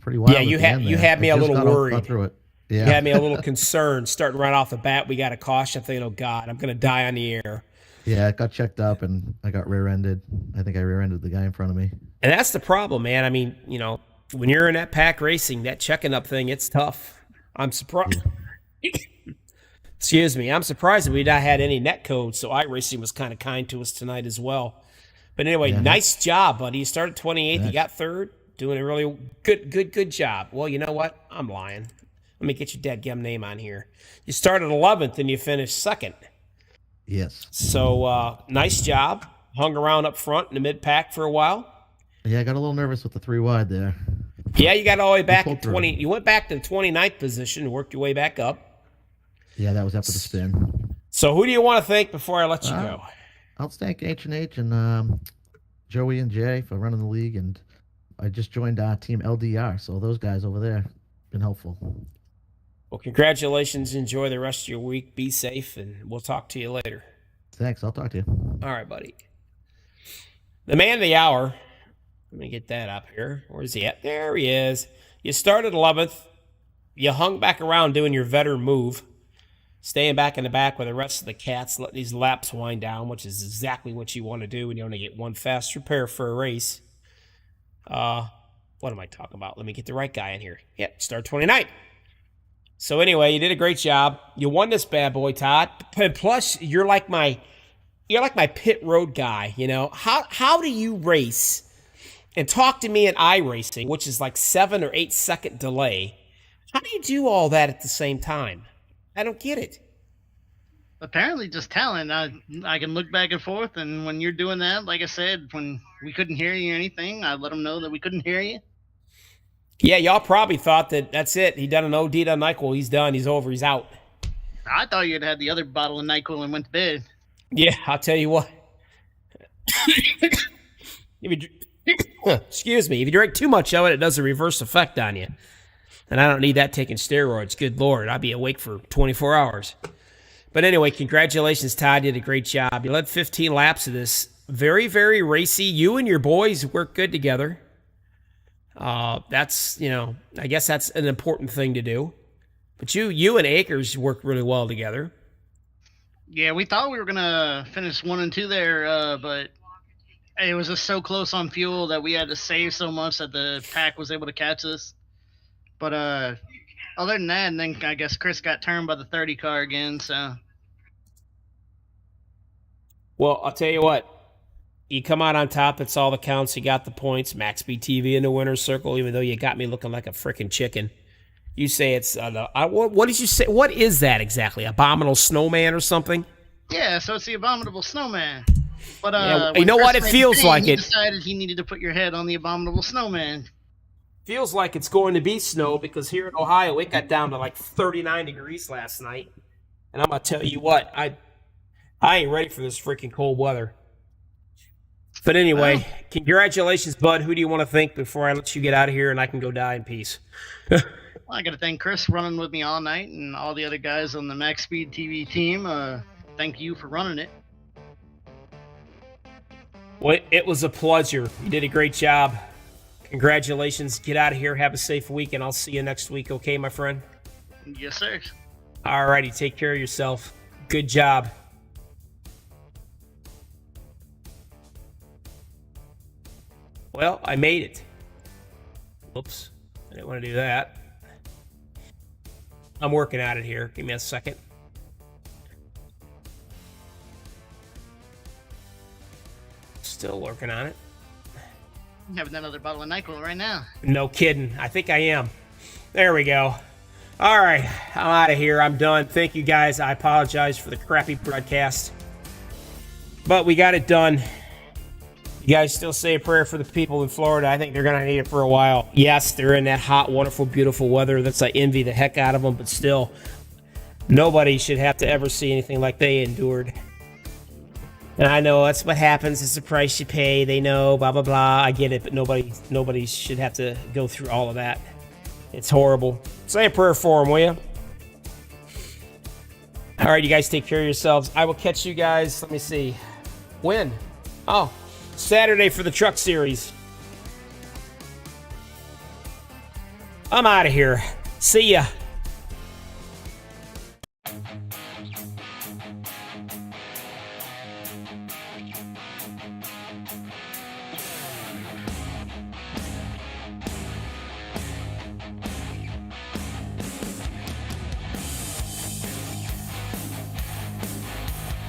Speaker 5: pretty wild.
Speaker 2: Yeah, you had me a little worried.
Speaker 5: Got through it. Yeah.
Speaker 2: You had me a little concerned starting right off the bat. We got a caution. I'm thinking, oh, God, I'm going to die on the air.
Speaker 5: Yeah, it got checked up, and I got rear-ended. I think I rear-ended the guy in front of me.
Speaker 2: And that's the problem, man. I mean, you know, when you're in that pack racing, that checking up thing, it's tough. I'm surprised. Yeah. Excuse me. I'm surprised that we not had any net codes, so iRacing was kind of kind to us tonight as well. But anyway, nice job, buddy. You started 28th. Nice. You got third. Doing a really good job. Well, you know what? I'm lying. Let me get your dadgum name on here. You started 11th and you finished second.
Speaker 5: Yes.
Speaker 2: So nice job. Hung around up front in the mid-pack for a while.
Speaker 5: Yeah, I got a little nervous with the 3 wide there.
Speaker 2: Yeah, you got all the way back to 20. You went back to the 29th position and worked your way back up.
Speaker 5: Yeah, that was after the spin.
Speaker 2: So who do you want to thank before I let you go?
Speaker 5: I'll thank H&H and Joey and Jay for running the league, and I just joined Team LDR, so those guys over there been helpful.
Speaker 2: Well, congratulations. Enjoy the rest of your week. Be safe, and we'll talk to you later.
Speaker 5: Thanks. I'll talk to you.
Speaker 2: All right, buddy. The man of the hour. Let me get that up here. Where's he at? There he is. You started 11th. You hung back around doing your veteran move, staying back in the back with the rest of the cats, letting these laps wind down, which is exactly what you want to do when you only get one fast repair for a race. What am I talking about? Let me get the right guy in here. Yep, start 29th. So anyway, you did a great job. You won this bad boy, Todd. And plus, you're like my pit road guy. You know how do you race? And talk to me in iRacing, which is like 7 or 8 second delay. How do you do all that at the same time? I don't get it.
Speaker 6: Apparently just talent. I can look back and forth, and when you're doing that, like I said, when we couldn't hear you or anything, I let them know that we couldn't hear you.
Speaker 2: Yeah, y'all probably thought that's it. He done an OD on NyQuil. He's done. He's over. He's out.
Speaker 6: I thought you'd had the other bottle of NyQuil and went to bed.
Speaker 2: Yeah, I'll tell you what. Excuse me. If you drink too much of it, it does a reverse effect on you. And I don't need that taking steroids. Good Lord. I'd be awake for 24 hours. But anyway, congratulations, Todd. You did a great job. You led 15 laps of this. Very, very racy. You and your boys work good together. That's, I guess that's an important thing to do. But you and Akers work really well together.
Speaker 6: Yeah, we thought we were going to finish 1 and 2 there, but it was just so close on fuel that we had to save so much that the pack was able to catch us. But other than that, and then I guess Chris got turned by the 30 car again, so.
Speaker 2: Well, I'll tell you what. You come out on top. That's all that counts. You got the points. MaxspeedTV in the winner's circle, even though you got me looking like a freaking chicken. You say it's what did you say? What is that exactly? Abominable snowman or something?
Speaker 6: Yeah, so it's the abominable snowman. But
Speaker 2: yeah, you know what? It feels like
Speaker 6: he
Speaker 2: it.
Speaker 6: Decided he needed to put your head on the abominable snowman.
Speaker 2: Feels like it's going to be snow because here in Ohio it got down to like 39 degrees last night, and I'm gonna tell you what, I ain't ready for this freaking cold weather. But anyway, congratulations, bud. Who do you want to thank before I let you get out of here and I can go die in peace?
Speaker 6: Well, I got to thank Chris running with me all night and all the other guys on the MaxspeedTV team. Thank you for running it.
Speaker 2: Well, it was a pleasure. You did a great job. Congratulations. Get out of here. Have a safe week, and I'll see you next week. Okay, my friend?
Speaker 6: Yes, sir.
Speaker 2: All righty. Take care of yourself. Good job. Well, I made it. Oops. I didn't want to do that. I'm working at it here. Give me a second. Still working on it.
Speaker 6: I'm having another bottle of NyQuil right now.
Speaker 2: No kidding. I think I am. There we go. All right. I'm out of here. I'm done. Thank you, guys. I apologize for the crappy broadcast. But we got it done. You guys still say a prayer for the people in Florida. I think they're going to need it for a while. Yes, they're in that hot, wonderful, beautiful weather. That's I envy the heck out of them. But still, nobody should have to ever see anything like they endured. And I know that's what happens. It's the price you pay. They know, blah, blah, blah. I get it, but nobody should have to go through all of that. It's horrible. Say a prayer for them, will you? All right, you guys take care of yourselves. I will catch you guys. Let me see. When? Oh, Saturday for the Truck Series. I'm out of here. See ya.